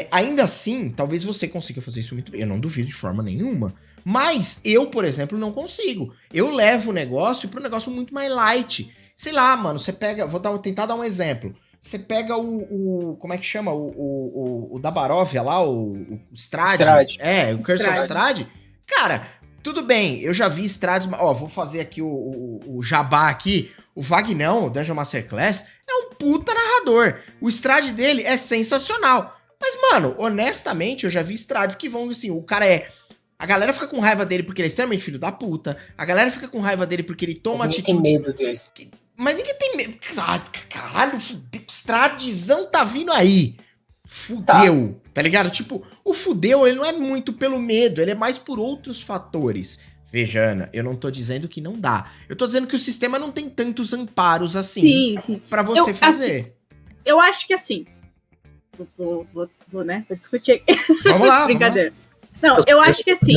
ainda assim, talvez você consiga fazer isso muito bem. Eu não duvido de forma nenhuma. Mas eu, por exemplo, não consigo. Eu levo o negócio para um negócio muito mais light. Sei lá, mano, você pega... tentar dar um exemplo. Você pega como é que chama? O da Baróvia lá, o Strade. O Curse of Strade. Cara, tudo bem, eu já vi Strades... Ó, vou fazer aqui o jabá aqui. O Vagnão, o Dungeon Masterclass, é um puta narrador. O Strade dele é sensacional. Mas, mano, honestamente, eu já vi Strades que vão, assim, o cara a galera fica com raiva dele porque ele é extremamente filho da puta. A galera fica com raiva dele porque ele toma atitude... Ninguém tem medo dele. Mas ninguém tem medo. Caralho, Stradizão tá vindo aí. Fudeu, tá ligado? Tipo, o fudeu, ele não é muito pelo medo, ele é mais por outros fatores. Veja, Ana, eu não tô dizendo que não dá. Eu tô dizendo que o sistema não tem tantos amparos assim pra você fazer. Assim, eu acho que assim... Vou discutir aqui. Vamos lá. Brincadeira. Não, eu acho que assim...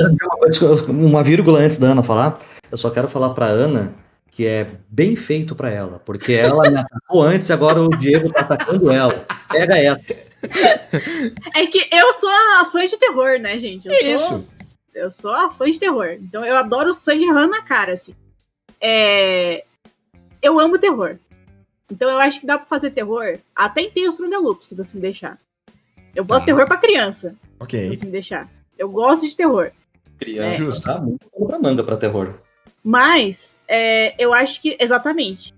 Uma vírgula antes da Ana falar, eu só quero falar pra Ana que é bem feito pra ela, porque ela me atacou antes e agora o Diego tá atacando ela. Pega essa. É que eu sou a fã de terror, né, gente? Eu sou a fã de terror. Então eu adoro sangue rando na cara, assim. Eu amo terror. Então eu acho que dá pra fazer terror até em Tales from the Loop, se você me deixar. Eu boto terror pra criança. Ok. Se você me deixar. Eu gosto de terror. Criança, tá muito bom pra manga pra terror. Mas eu acho que, exatamente,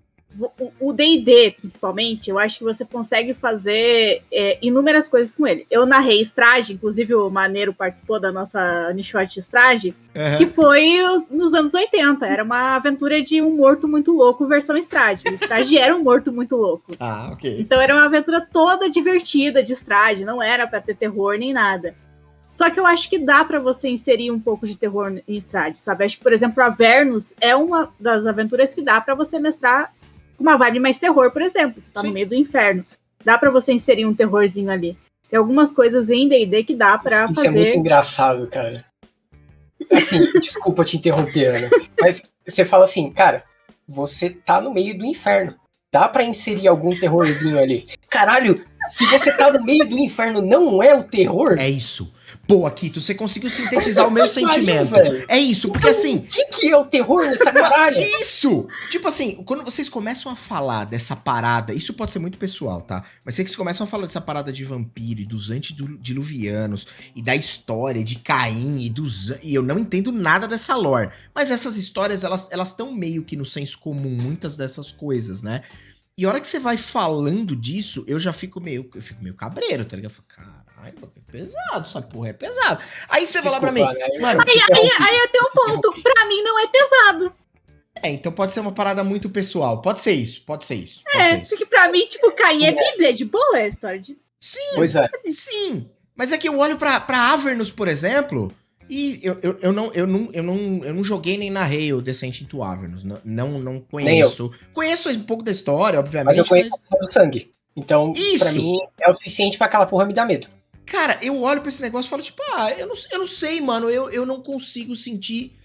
o D&D, principalmente, eu acho que você consegue fazer inúmeras coisas com ele. Eu narrei Strade, inclusive o Maneiro participou da nossa Nichote Strade, que foi nos anos 80. Era uma aventura de um morto muito louco versão Strade. O Strade era um morto muito louco. Ah, ok. Então era uma aventura toda divertida de Strade, não era pra ter terror nem nada. Só que eu acho que dá pra você inserir um pouco de terror em Strade, sabe? Acho que, por exemplo, a Avernus é uma das aventuras que dá pra você mestrar com uma vibe mais terror, por exemplo. Você tá no meio do inferno. Dá pra você inserir um terrorzinho ali. Tem algumas coisas em D&D que dá pra fazer. Isso é muito engraçado, cara. Assim, desculpa te interromper, Ana. Mas você fala assim, cara, você tá no meio do inferno. Dá pra inserir algum terrorzinho ali. Caralho, se você tá no meio do inferno, não é o terror? É isso. Pô, Akito, você conseguiu sintetizar o meu sentimento. É isso, porque então, assim... O que é o terror nessa caralho? Isso! Tipo assim, quando vocês começam a falar dessa parada, isso pode ser muito pessoal, tá? Mas vocês começam a falar dessa parada de vampiro e dos antediluvianos e da história de Caim e eu não entendo nada dessa lore. Mas essas histórias, elas estão meio que no senso comum, muitas dessas coisas, né? E a hora que você vai falando disso, eu fico meio cabreiro, tá ligado? Eu falo, caralho, é pesado, essa porra é pesado. Aí você vai lá pra mim, mano... Aí até um ponto, pra mim não é pesado. Então pode ser uma parada muito pessoal. Pode ser isso. Porque pra mim, tipo, Caim é Bíblia, de boa é a história de... Sim, pois é. Sim. Mas é que eu olho pra Avernus, por exemplo, e eu não joguei nem narrei o Descent into Avernus. Não conheço. Conheço um pouco da história, obviamente. Mas eu conheço do sangue. Então, pra mim, é o suficiente pra aquela porra me dar medo. Cara, eu olho pra esse negócio e falo, tipo, eu não sei, mano. Eu não consigo sentir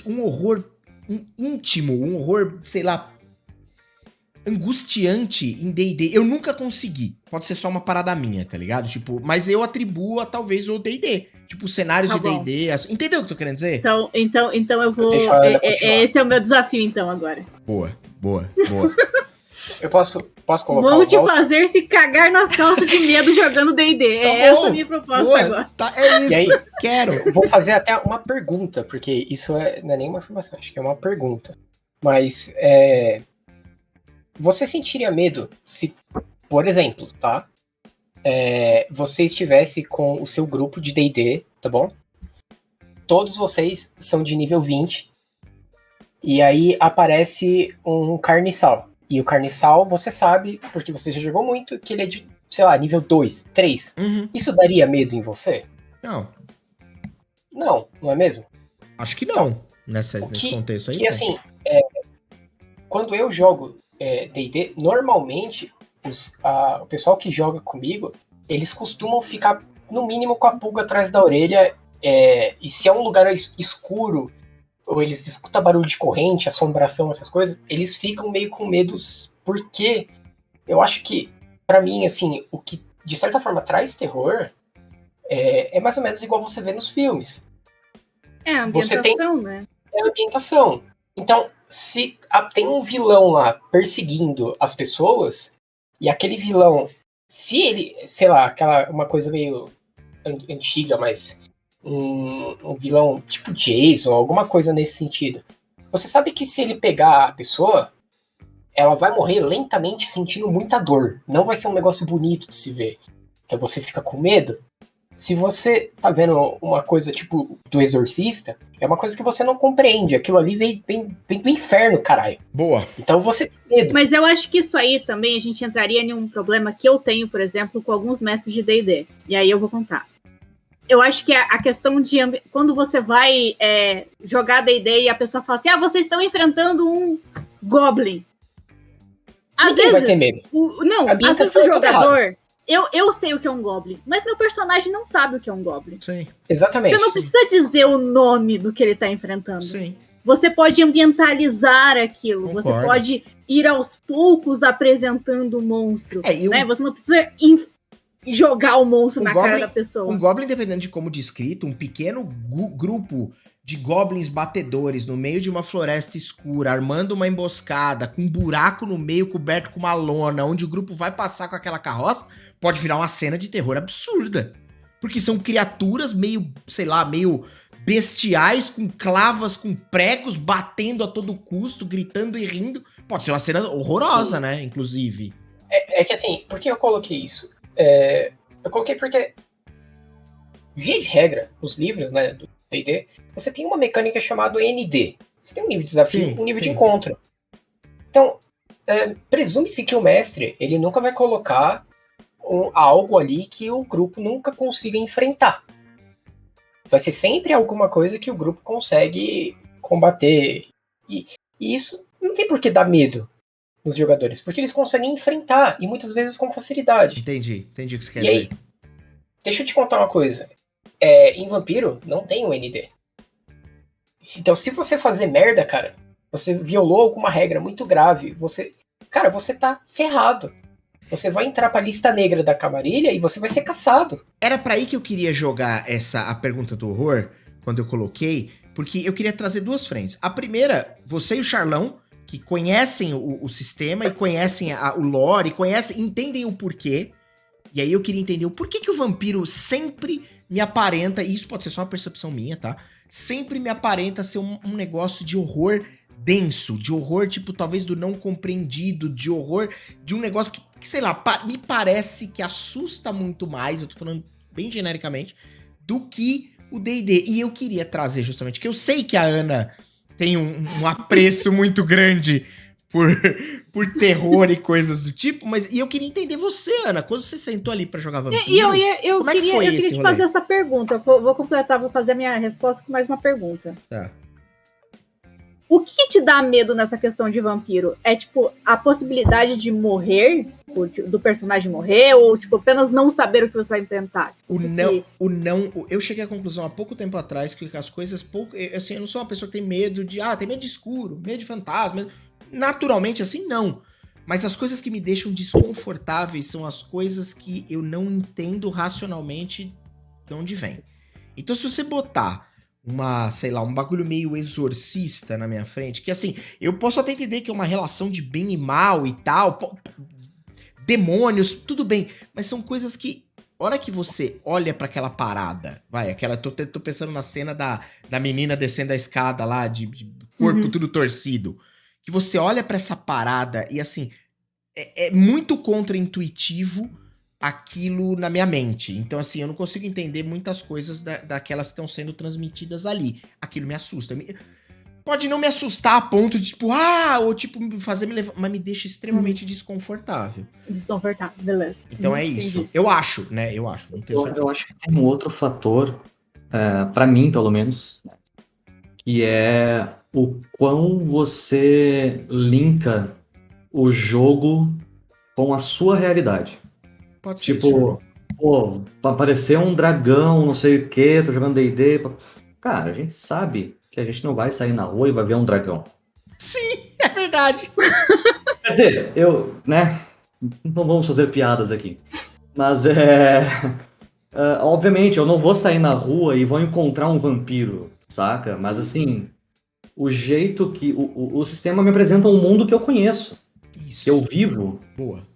um horror íntimo, um horror, sei lá, angustiante em D&D. Eu nunca consegui. Pode ser só uma parada minha, tá ligado? Tipo, mas eu atribuo a talvez o D&D. Tipo, cenários de D&D. Entendeu o que eu tô querendo dizer? Então eu vou... esse é o meu desafio, então, agora. Boa. Eu posso colocar Vamos te fazer se cagar nas calças de medo jogando D&D. Essa a minha proposta agora. Tá, é isso. E aí, quero. Vou fazer até uma pergunta, porque isso não é nem uma afirmação, acho que é uma pergunta. Mas, você sentiria medo se, por exemplo, tá? Você estivesse com o seu grupo de D&D, tá bom? Todos vocês são de nível 20. E aí aparece um carniçal. E o carniçal, você sabe, porque você já jogou muito, que ele é de, sei lá, nível 2, 3. Uhum. Isso daria medo em você? Não. Não é mesmo? Acho que não, nesse contexto aí. Que assim, quando eu jogo D&D, normalmente o pessoal que joga comigo, eles costumam ficar, no mínimo, com a pulga atrás da orelha. E se é um lugar escuro, ou eles escutam barulho de corrente, assombração, essas coisas, eles ficam meio com medos, porque eu acho que, pra mim, assim, o que de certa forma traz terror é mais ou menos igual você vê nos filmes. A ambientação, né? É a ambientação. Então, se tem um vilão lá perseguindo as pessoas, e aquele vilão, se ele, sei lá, uma coisa meio antiga, mas um vilão tipo Jason, alguma coisa nesse sentido. Você sabe que se ele pegar a pessoa, ela vai morrer lentamente sentindo muita dor. Não vai ser um negócio bonito de se ver. Então você fica com medo. Se você tá vendo uma coisa tipo do Exorcista, é uma coisa que você não compreende. Aquilo ali vem do inferno, caralho. Boa. Então você tem medo. Mas eu acho que isso aí também a gente entraria em um problema que eu tenho, por exemplo, com alguns mestres de D&D. E aí eu vou contar. Eu acho que a questão de... Quando você vai jogar D&D e a pessoa fala assim, vocês estão enfrentando um Goblin. Às Ninguém vezes, vai ter medo. Às vezes o jogador... Eu sei o que é um Goblin, mas meu personagem não sabe o que é um Goblin. Sim. Exatamente. Você não precisa dizer o nome do que ele tá enfrentando. Sim. Você pode ambientalizar aquilo. Concordo. Você pode ir aos poucos apresentando o monstro. Né? Você não precisa jogar o monstro na cara da pessoa. Um Goblin, dependendo de como descrito, um pequeno grupo de goblins batedores no meio de uma floresta escura, armando uma emboscada, com um buraco no meio coberto com uma lona, onde o grupo vai passar com aquela carroça, pode virar uma cena de terror absurda. Porque são criaturas meio, sei lá, meio bestiais, com clavas, com pregos, batendo a todo custo, gritando e rindo. Pode ser uma cena horrorosa, né? Inclusive. É que assim, por que eu coloquei isso? Eu coloquei porque, via de regra, os livros, né, do D&D, você tem uma mecânica chamada ND. Você tem um nível de desafio, um nível de encontro. Então, presume-se que o mestre, ele nunca vai colocar algo ali que o grupo nunca consiga enfrentar. Vai ser sempre alguma coisa que o grupo consegue combater. E isso não tem por que dar medo nos jogadores, porque eles conseguem enfrentar, e muitas vezes com facilidade. Entendi o que você quer dizer. Aí, deixa eu te contar uma coisa. Em Vampiro, não tem o ND. Então, se você fazer merda, cara, você violou alguma regra muito grave, você tá ferrado. Você vai entrar pra lista negra da Camarilha e você vai ser caçado. Era pra aí que eu queria jogar a pergunta do horror, quando eu coloquei, porque eu queria trazer duas frentes. A primeira, você e o Charlão, que conhecem o sistema e conhecem o lore, entendem o porquê. E aí eu queria entender o porquê que o vampiro sempre me aparenta, e isso pode ser só uma percepção minha, tá? Sempre me aparenta ser um negócio de horror denso, de horror, tipo, talvez do não compreendido, de horror, de um negócio que sei lá, me parece que assusta muito mais, eu tô falando bem genericamente, do que o D&D. E eu queria trazer justamente, que eu sei que a Ana tem um apreço muito grande por terror e coisas do tipo, mas e eu queria entender você, Ana, quando você sentou ali pra jogar Vampiro, eu queria te fazer essa pergunta, vou completar, vou fazer a minha resposta com mais uma pergunta. Tá. O que te dá medo nessa questão de vampiro? É, tipo, a possibilidade de morrer, do personagem morrer, ou, tipo, apenas não saber o que você vai enfrentar? Eu cheguei à conclusão há pouco tempo atrás que as coisas assim, eu não sou uma pessoa que tem medo de escuro, medo de fantasma, naturalmente, assim, não. Mas as coisas que me deixam desconfortáveis são as coisas que eu não entendo racionalmente de onde vem. Então, se você botar um bagulho meio exorcista na minha frente, que assim, eu posso até entender que é uma relação de bem e mal e tal, demônios, tudo bem, mas são coisas que, hora que você olha pra aquela parada, tô pensando na cena da menina descendo a escada lá, de corpo tudo torcido, que você olha pra essa parada e assim, é muito contraintuitivo aquilo na minha mente. Então, assim, eu não consigo entender muitas coisas daquelas que estão sendo transmitidas ali. Aquilo me assusta. Pode não me assustar a ponto de, tipo, ou tipo, fazer me levar, mas me deixa extremamente desconfortável. Desconfortável, beleza. Então é isso. Entendi. Eu acho, né? Eu acho. Não tenho certeza. Eu acho que tem um outro fator, pra mim, pelo menos, que é o quão você linka o jogo com a sua realidade. Pode ser, tipo, aparecer um dragão, não sei o que, tô jogando D&D. Cara, a gente sabe que a gente não vai sair na rua e vai ver um dragão. Sim, é verdade. Quer dizer, não vamos fazer piadas aqui. Mas obviamente, eu não vou sair na rua e vou encontrar um vampiro, saca? Mas assim, o jeito que o sistema me apresenta um mundo que eu conheço. Isso. Que eu vivo. Boa.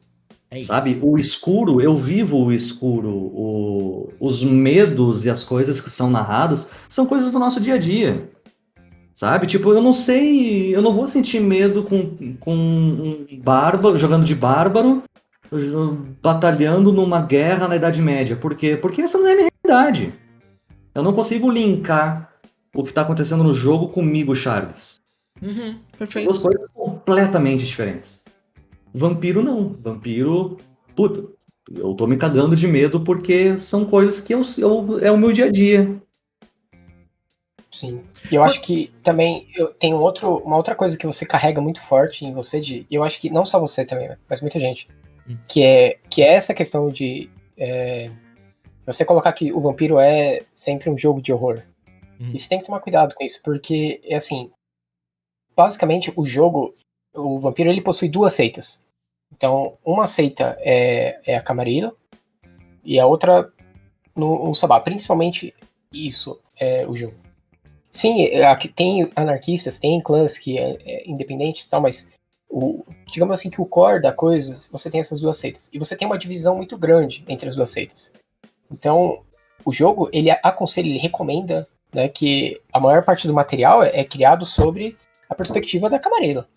É isso. Sabe, o escuro, eu vivo o escuro, os medos e as coisas que são narradas são coisas do nosso dia a dia, sabe? Tipo, eu não vou sentir medo com um bárbaro, jogando de bárbaro, batalhando numa guerra na Idade Média. Por quê? Porque essa não é a minha realidade. Eu não consigo linkar o que tá acontecendo no jogo comigo, Charles. Perfeito. Duas coisas completamente diferentes. Vampiro não. Vampiro, puta, eu tô me cagando de medo porque são coisas que é o meu dia a dia. Sim. E eu acho que também tem uma outra coisa que você carrega muito forte em você, eu acho que não só você também, mas muita gente, que é essa questão de você colocar que o vampiro é sempre um jogo de horror. E você tem que tomar cuidado com isso, porque é assim, basicamente o vampiro ele possui duas seitas. Então, uma seita é a Camarilla e a outra no Sabá. Principalmente isso é o jogo. Sim, tem anarquistas, tem clãs que é independente e tal, mas digamos assim que o core da coisa, você tem essas duas seitas. E você tem uma divisão muito grande entre as duas seitas. Então, o jogo, ele aconselha, ele recomenda né, que a maior parte do material é criado sobre a perspectiva da Camarilla.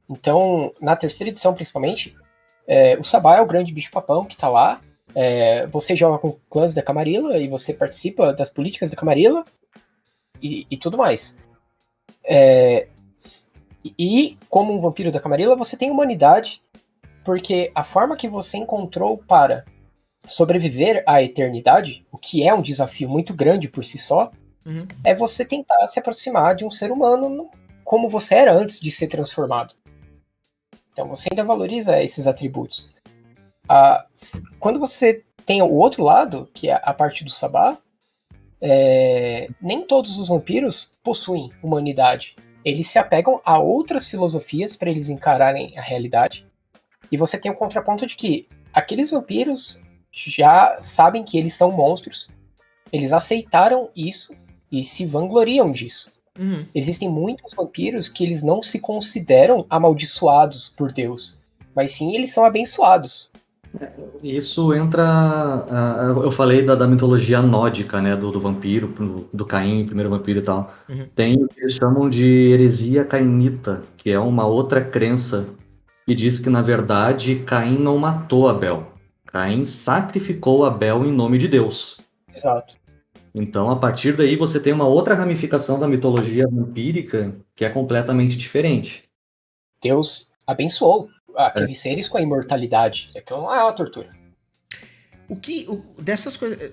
Então, na terceira edição, principalmente, o Sabá é o grande bicho-papão que tá lá. Você joga com clãs da Camarilla e você participa das políticas da Camarilla e tudo mais. E como um vampiro da Camarilla, você tem humanidade, porque a forma que você encontrou para sobreviver à eternidade, o que é um desafio muito grande por si só, é você tentar se aproximar de um ser humano como você era antes de ser transformado. Então você ainda valoriza esses atributos. Quando você tem o outro lado, que é a parte do Sabá, nem todos os vampiros possuem humanidade. Eles se apegam a outras filosofias para eles encararem a realidade. E você tem o contraponto de que aqueles vampiros já sabem que eles são monstros, eles aceitaram isso e se vangloriam disso. Existem muitos vampiros que eles não se consideram amaldiçoados por Deus, mas sim eles são abençoados. Isso entra. Eu falei da mitologia nórdica, né? Do vampiro, do Caim, primeiro vampiro e tal. Tem o que eles chamam de heresia cainita, que é uma outra crença que diz que, na verdade, Caim não matou Abel. Caim sacrificou Abel em nome de Deus. Exato. Então, a partir daí, você tem uma outra ramificação da mitologia vampírica que é completamente diferente. Deus abençoou aqueles seres com a imortalidade. Então não é uma tortura. Dessas coisas...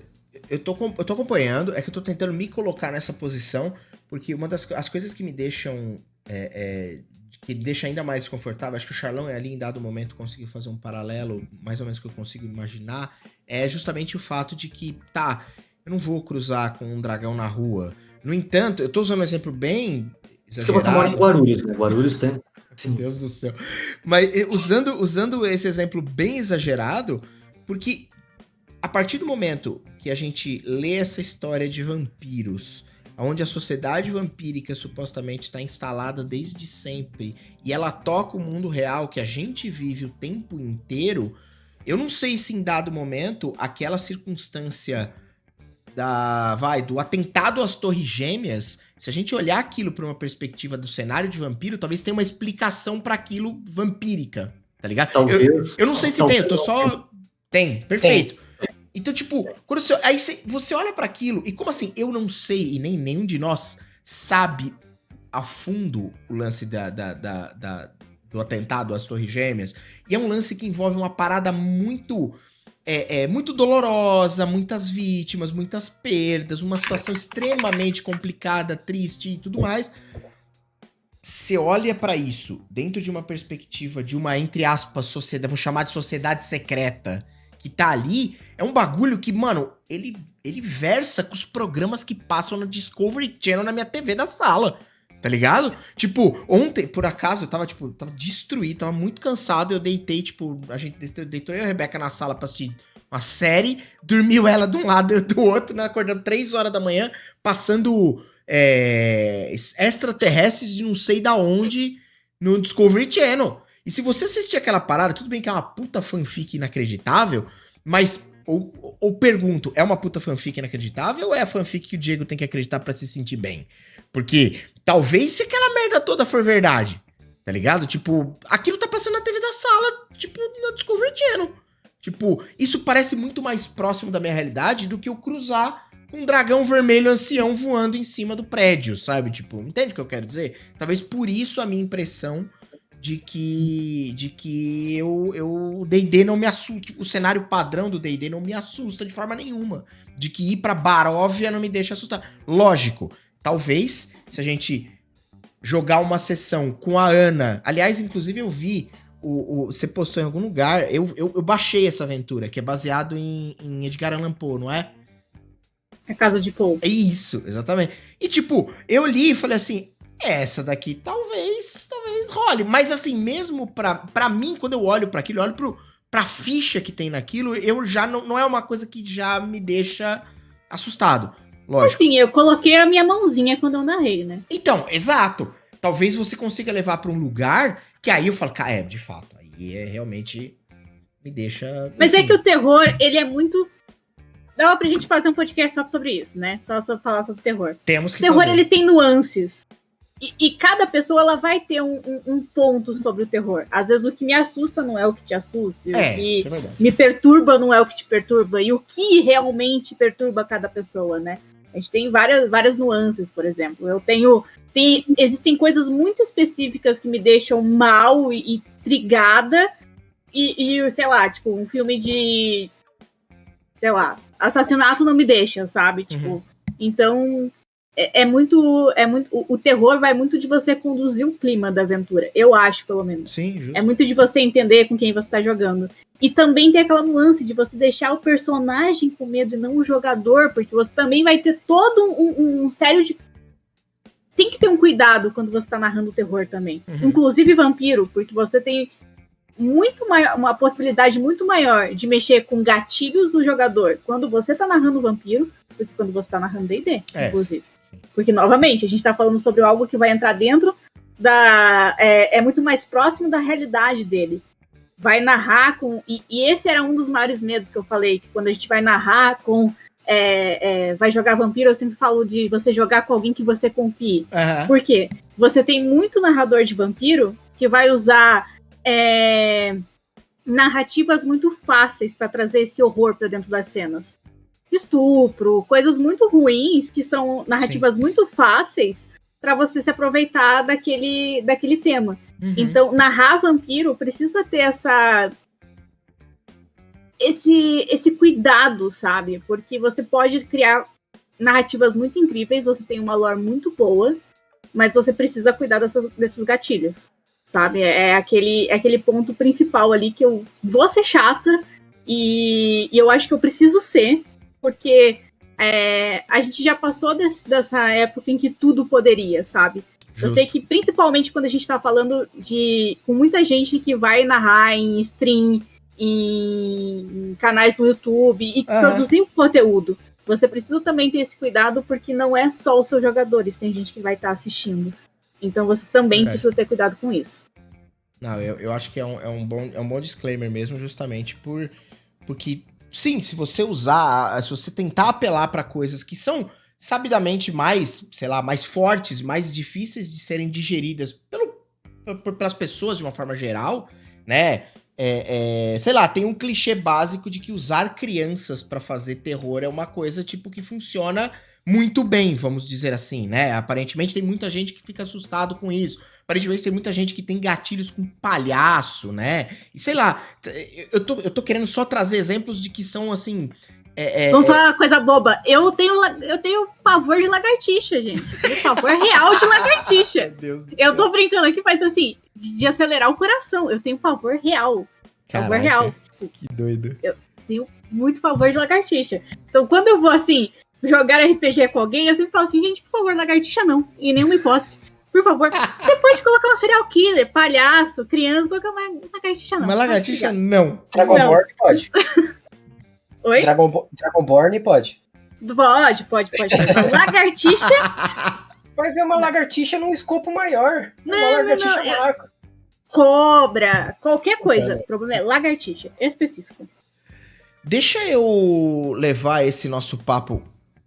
Eu tô acompanhando, é que eu tô tentando me colocar nessa posição, porque uma das coisas que me deixam... que deixa ainda mais desconfortável, acho que o Charlão ali em dado momento conseguiu fazer um paralelo, mais ou menos que eu consigo imaginar, é justamente o fato de que, eu não vou cruzar com um dragão na rua. No entanto, eu tô usando um exemplo bem exagerado. Você mora em Guarulhos, né? Guarulhos tem... Meu Deus do céu. Mas usando esse exemplo bem exagerado, porque a partir do momento que a gente lê essa história de vampiros, onde a sociedade vampírica supostamente está instalada desde sempre, e ela toca o mundo real que a gente vive o tempo inteiro, eu não sei se em dado momento aquela circunstância do atentado às Torres Gêmeas, se a gente olhar aquilo por uma perspectiva do cenário de vampiro, talvez tenha uma explicação para aquilo vampírica, tá ligado? Eu não sei se tem, eu tô só... Tem, perfeito. Então, tipo, quando você olha para aquilo, e como assim, eu não sei, e nem nenhum de nós sabe a fundo o lance do atentado às Torres Gêmeas, e é um lance que envolve uma parada muito... muito dolorosa, muitas vítimas, muitas perdas, uma situação extremamente complicada, triste e tudo mais. Você olha pra isso dentro de uma perspectiva de uma, entre aspas, sociedade, vou chamar de sociedade secreta, que tá ali, é um bagulho que, mano, ele versa com os programas que passam no Discovery Channel na minha TV da sala. Tá ligado? Tipo, ontem, por acaso, eu tava destruído, tava muito cansado, eu deitei, a gente deitou eu e a Rebeca na sala pra assistir uma série, dormiu ela de um lado e eu do outro, né, acordando 3 horas da manhã, passando extraterrestres de não sei da onde no Discovery Channel. E se você assistir aquela parada, tudo bem que é uma puta fanfic inacreditável, mas, ou pergunto, é uma puta fanfic inacreditável ou é a fanfic que o Diego tem que acreditar pra se sentir bem? Porque talvez se aquela merda toda for verdade, tá ligado? Tipo, aquilo tá passando na TV da sala, tipo, na Discovery Channel. Tipo, isso parece muito mais próximo da minha realidade do que eu cruzar um dragão vermelho ancião voando em cima do prédio, sabe? Tipo, entende o que eu quero dizer? Talvez por isso a minha impressão de que o D&D não me assusta, tipo, o cenário padrão do D&D não me assusta de forma nenhuma. De que ir pra Baróvia não me deixa assustar. Lógico, talvez, se a gente jogar uma sessão com a Ana... Aliás, inclusive eu vi, você postou em algum lugar, eu baixei essa aventura, que é baseado em Edgar Allan Poe, não é? A Casa de Poe. É isso, exatamente. E tipo, eu li e falei assim, essa daqui talvez role. Mas assim, mesmo pra mim, quando eu olho pra aquilo, eu olho pra ficha que tem naquilo, eu já não é uma coisa que já me deixa assustado. Lógico. Assim, eu coloquei a minha mãozinha quando eu narrei, né? Então, exato. Talvez você consiga levar pra um lugar que aí eu falo, de fato, aí realmente me deixa... Mas é que o terror, ele é muito dava pra gente fazer um podcast só sobre isso, né? Só sobre falar sobre terror. Temos que O terror, fazer. ele tem nuances. E cada pessoa, ela vai ter um ponto sobre o terror. Às vezes, o que me assusta não é o que te assusta. E o que isso é verdade. me perturba não é o que te perturba. E o que realmente perturba cada pessoa, né? A gente tem várias nuances, por exemplo. Existem coisas muito específicas que me deixam mal e trigada. E, sei lá, tipo, um filme de... sei lá, assassinato não me deixa, sabe? Tipo, então... o terror vai muito de você conduzir o clima da aventura. Eu acho, pelo menos. Sim, justo. É muito de você entender com quem você tá jogando. E também tem aquela nuance de você deixar o personagem com medo e não o jogador, porque você também vai ter todo um sério de... Tem que ter um cuidado quando você tá narrando terror também. Inclusive vampiro, porque você tem muito maior, uma possibilidade muito maior de mexer com gatilhos do jogador quando você tá narrando vampiro do que quando você tá narrando D&D, inclusive. Porque, novamente, a gente tá falando sobre algo que vai entrar dentro da... É muito mais próximo da realidade dele. Vai narrar com... E esse era um dos maiores medos que eu falei, que quando a gente vai narrar com... vai jogar vampiro, eu sempre falo de você jogar com alguém que você confie. Por quê? Você tem muito narrador de vampiro que vai usar narrativas muito fáceis para trazer esse horror para dentro das cenas. Estupro, coisas muito ruins, que são narrativas muito fáceis para você se aproveitar daquele tema. Então, narrar vampiro precisa ter esse cuidado, sabe? Porque você pode criar narrativas muito incríveis, você tem uma lore muito boa, mas você precisa cuidar desses gatilhos, sabe? É aquele ponto principal ali que eu vou ser chata e eu acho que eu preciso ser, porque a gente já passou dessa época em que tudo poderia, sabe? Justo. Eu sei que principalmente quando a gente tá falando com muita gente que vai narrar em stream, em canais no YouTube e produzir conteúdo. Você precisa também ter esse cuidado, porque não é só os seus jogadores, tem gente que vai estar assistindo. Então você também precisa ter cuidado com isso. Não, eu acho que é um bom disclaimer mesmo, justamente porque, sim, se você tentar apelar para coisas que são sabidamente mais, sei lá, mais fortes, mais difíceis de serem digeridas pelas pessoas de uma forma geral, né? Sei lá, tem um clichê básico de que usar crianças pra fazer terror é uma coisa, tipo, que funciona muito bem, vamos dizer assim, né? Aparentemente tem muita gente que fica assustado com isso. Aparentemente tem muita gente que tem gatilhos com palhaço, né? E sei lá, eu tô querendo só trazer exemplos de que são, assim... Vamos falar uma coisa boba. Eu tenho pavor de lagartixa, gente. Eu tenho pavor real de lagartixa. Meu Deus do céu. Eu tô brincando aqui, mas assim, de acelerar o coração. Eu tenho pavor real. Caraca, pavor real. Que doido. Eu tenho muito pavor de lagartixa. Então, quando eu vou, assim, jogar RPG com alguém, eu sempre falo assim, gente, por favor, lagartixa não. Em nenhuma hipótese. Por favor, você pode colocar um serial killer, palhaço, criança, colocar uma lagartixa não. Uma lagartixa não. Dragonborn pode. Oi? Dragonborn pode. Pode. Lagartixa. Mas é uma lagartixa num escopo maior. Uma lagartixa maior. Cobra, qualquer coisa. O problema é lagartixa, específico. Deixa eu levar esse nosso papo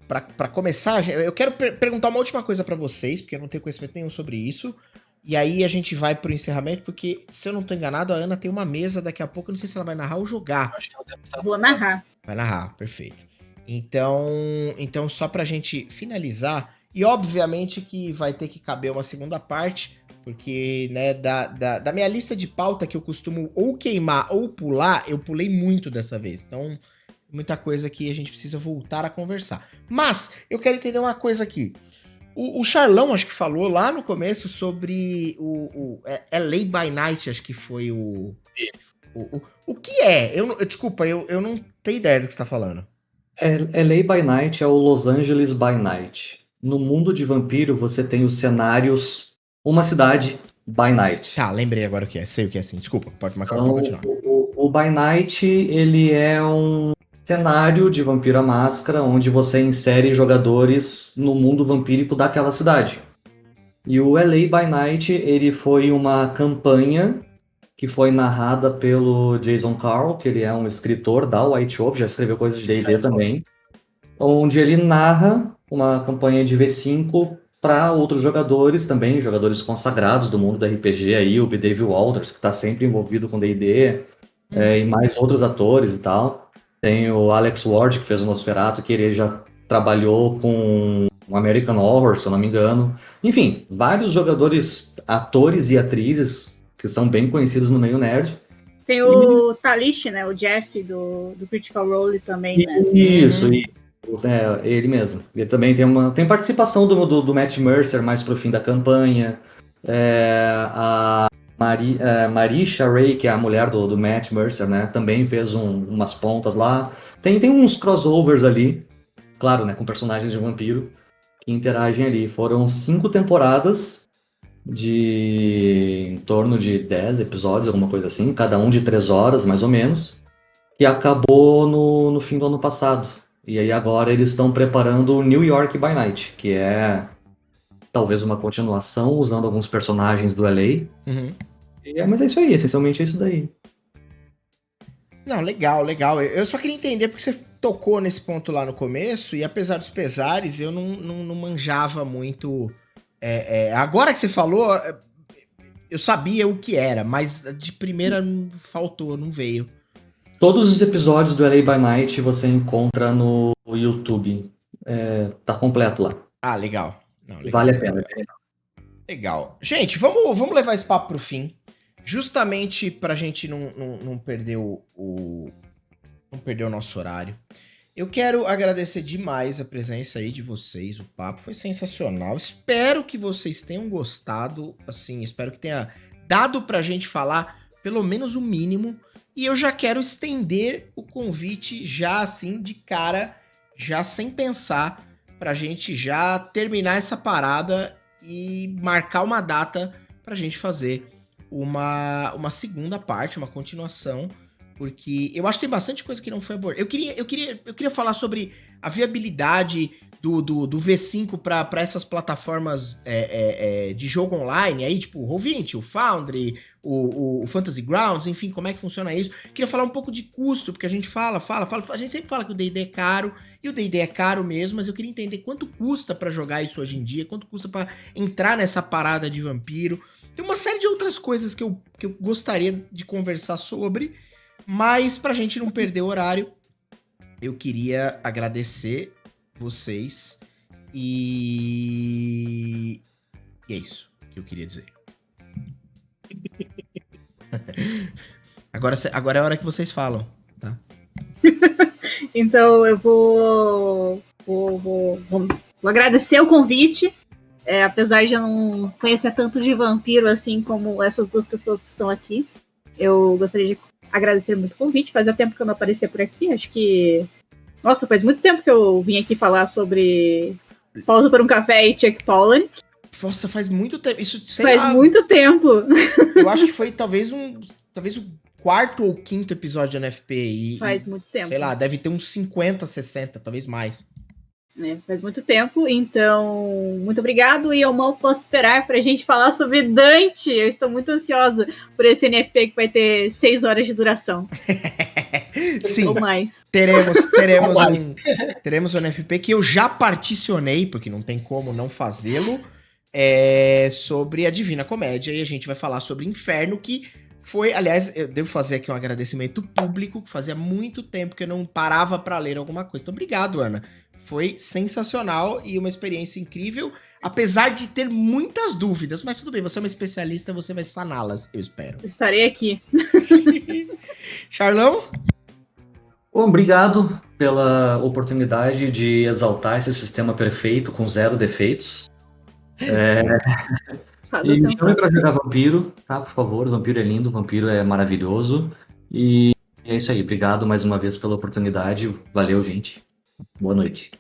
pra começar. Eu quero perguntar uma última coisa pra vocês, porque eu não tenho conhecimento nenhum sobre isso. E aí a gente vai pro encerramento, porque, se eu não tô enganado, a Ana tem uma mesa daqui a pouco. Eu não sei se ela vai narrar ou jogar. Vou narrar. Vai narrar, perfeito. Então, só pra gente finalizar, e obviamente que vai ter que caber uma segunda parte, porque, né, da minha lista de pauta que eu costumo ou queimar ou pular, eu pulei muito dessa vez. Então, muita coisa que a gente precisa voltar a conversar. Mas, eu quero entender uma coisa aqui. O Charlão, acho que falou lá no começo sobre o LA by Night, acho que foi o que é? Desculpa, eu não tenho ideia do que você tá falando. LA by Night é o Los Angeles by Night. No mundo de vampiro, você tem os cenários, uma cidade by night. Tá, lembrei agora o que é, sei o que é assim. Desculpa, pode continuar. O by night, ele é um cenário de Vampiro à Máscara, onde você insere jogadores no mundo vampírico daquela cidade. E o LA by Night, ele foi uma campanha que foi narrada pelo Jason Carl, que ele é um escritor da White Wolf, já escreveu coisas de D&D também. onde ele narra uma campanha de V5 para outros jogadores também, jogadores consagrados do mundo da RPG aí, o B. Dave Walters, que está sempre envolvido com D&D, e mais outros atores e tal. Tem o Alex Ward, que fez o Nosferatu, que ele já trabalhou com o American Horror, se eu não me engano. Enfim, vários jogadores, atores e atrizes que são bem conhecidos no meio nerd. Tem o Talish, né? O Jeff do Critical Role também, né? Isso, ele mesmo. Ele também tem participação do Matt Mercer mais pro fim da campanha. A Marisha Ray, que é a mulher do Matt Mercer, né? Também fez umas pontas lá. Tem uns crossovers ali, claro, né? Com personagens de vampiro que interagem ali. Foram 5 temporadas de em torno de 10 episódios, alguma coisa assim, cada um de 3 horas, mais ou menos, que acabou no fim do ano passado. E aí agora eles estão preparando o New York by Night, que é talvez uma continuação, usando alguns personagens do LA. Mas é isso aí, essencialmente é isso daí. Não, legal. Eu só queria entender porque você tocou nesse ponto lá no começo e apesar dos pesares, eu não manjava muito. Agora que você falou, eu sabia o que era, mas de primeira faltou, não veio. Todos os episódios do LA by Night você encontra no YouTube. Tá completo lá. Ah, legal. Não, legal. Vale a pena. Legal. Gente, vamos levar esse papo pro fim. Justamente pra gente não perder não perder o nosso horário. Eu quero agradecer demais a presença aí de vocês, o papo foi sensacional. Espero que vocês tenham gostado, assim, espero que tenha dado pra gente falar pelo menos o mínimo. E eu já quero estender o convite já assim, de cara, já sem pensar, pra gente já terminar essa parada e marcar uma data pra gente fazer uma segunda parte, uma continuação, porque eu acho que tem bastante coisa que não foi abordada. Eu queria falar sobre a viabilidade do V5 para essas plataformas de jogo online, aí tipo o Roll20, o Foundry, o Fantasy Grounds, enfim, como é que funciona isso. Queria falar um pouco de custo, porque a gente a gente sempre fala que o D&D é caro, e o D&D é caro mesmo, mas eu queria entender quanto custa para jogar isso hoje em dia, quanto custa para entrar nessa parada de vampiro. Tem uma série de outras coisas que eu gostaria de conversar sobre, mas pra gente não perder o horário, eu queria agradecer vocês e é isso que eu queria dizer. Agora é a hora que vocês falam, tá? Então eu vou agradecer o convite. Apesar de eu não conhecer tanto de vampiro assim como essas duas pessoas que estão aqui, eu gostaria de agradecer muito o convite. Fazia tempo que eu não aparecia por aqui, acho que... Nossa, faz muito tempo que eu vim aqui falar sobre Pausa para um Café e Chuck Palahniuk. Nossa, faz muito tempo. Isso, faz muito tempo. Eu acho que foi talvez o 4º ou 5º episódio da NFP. Faz muito tempo. Sei lá, deve ter uns 50, 60, talvez mais. Faz muito tempo, então muito obrigado e eu mal posso esperar pra gente falar sobre Dante. Eu estou muito ansiosa por esse NFP que vai ter 6 horas de duração. Sim, ou mais. Teremos um NFP que eu já particionei, porque não tem como não fazê-lo, sobre a Divina Comédia, e a gente vai falar sobre Inferno, que foi, aliás, eu devo fazer aqui um agradecimento público, que fazia muito tempo que eu não parava pra ler alguma coisa. Então, obrigado, Ana. Foi sensacional e uma experiência incrível, apesar de ter muitas dúvidas. Mas tudo bem, você é uma especialista, você vai saná-las, eu espero. Estarei aqui. Charlão? Obrigado pela oportunidade de exaltar esse sistema perfeito, com 0 defeitos. E me chame pra jogar Vampiro, tá? Por favor, o Vampiro é lindo, o Vampiro é maravilhoso. E é isso aí, obrigado mais uma vez pela oportunidade. Valeu, gente. Boa noite.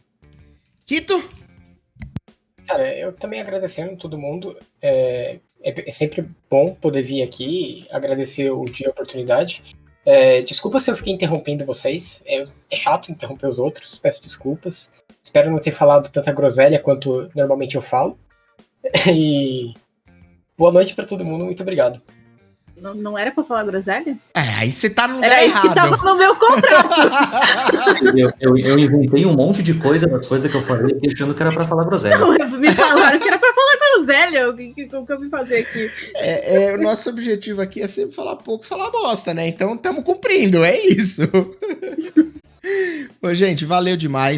Quito? Cara, eu também agradecendo todo mundo. É sempre bom poder vir aqui e agradecer o dia e a oportunidade. Desculpa se eu fiquei interrompendo vocês. É chato interromper os outros, peço desculpas. Espero não ter falado tanta groselha quanto normalmente eu falo. E boa noite pra todo mundo, muito obrigado. Não era pra falar groselha? Aí você tá no lugar Era isso que tava no meu contrato. Eu inventei um monte de coisa das coisas que eu falei aqui, achando que era pra falar groselha. Não, me falaram que era pra falar groselha. O que eu vim fazer aqui? O nosso objetivo aqui é sempre falar pouco, falar bosta, né? Então estamos cumprindo, é isso. Ô, gente, valeu demais.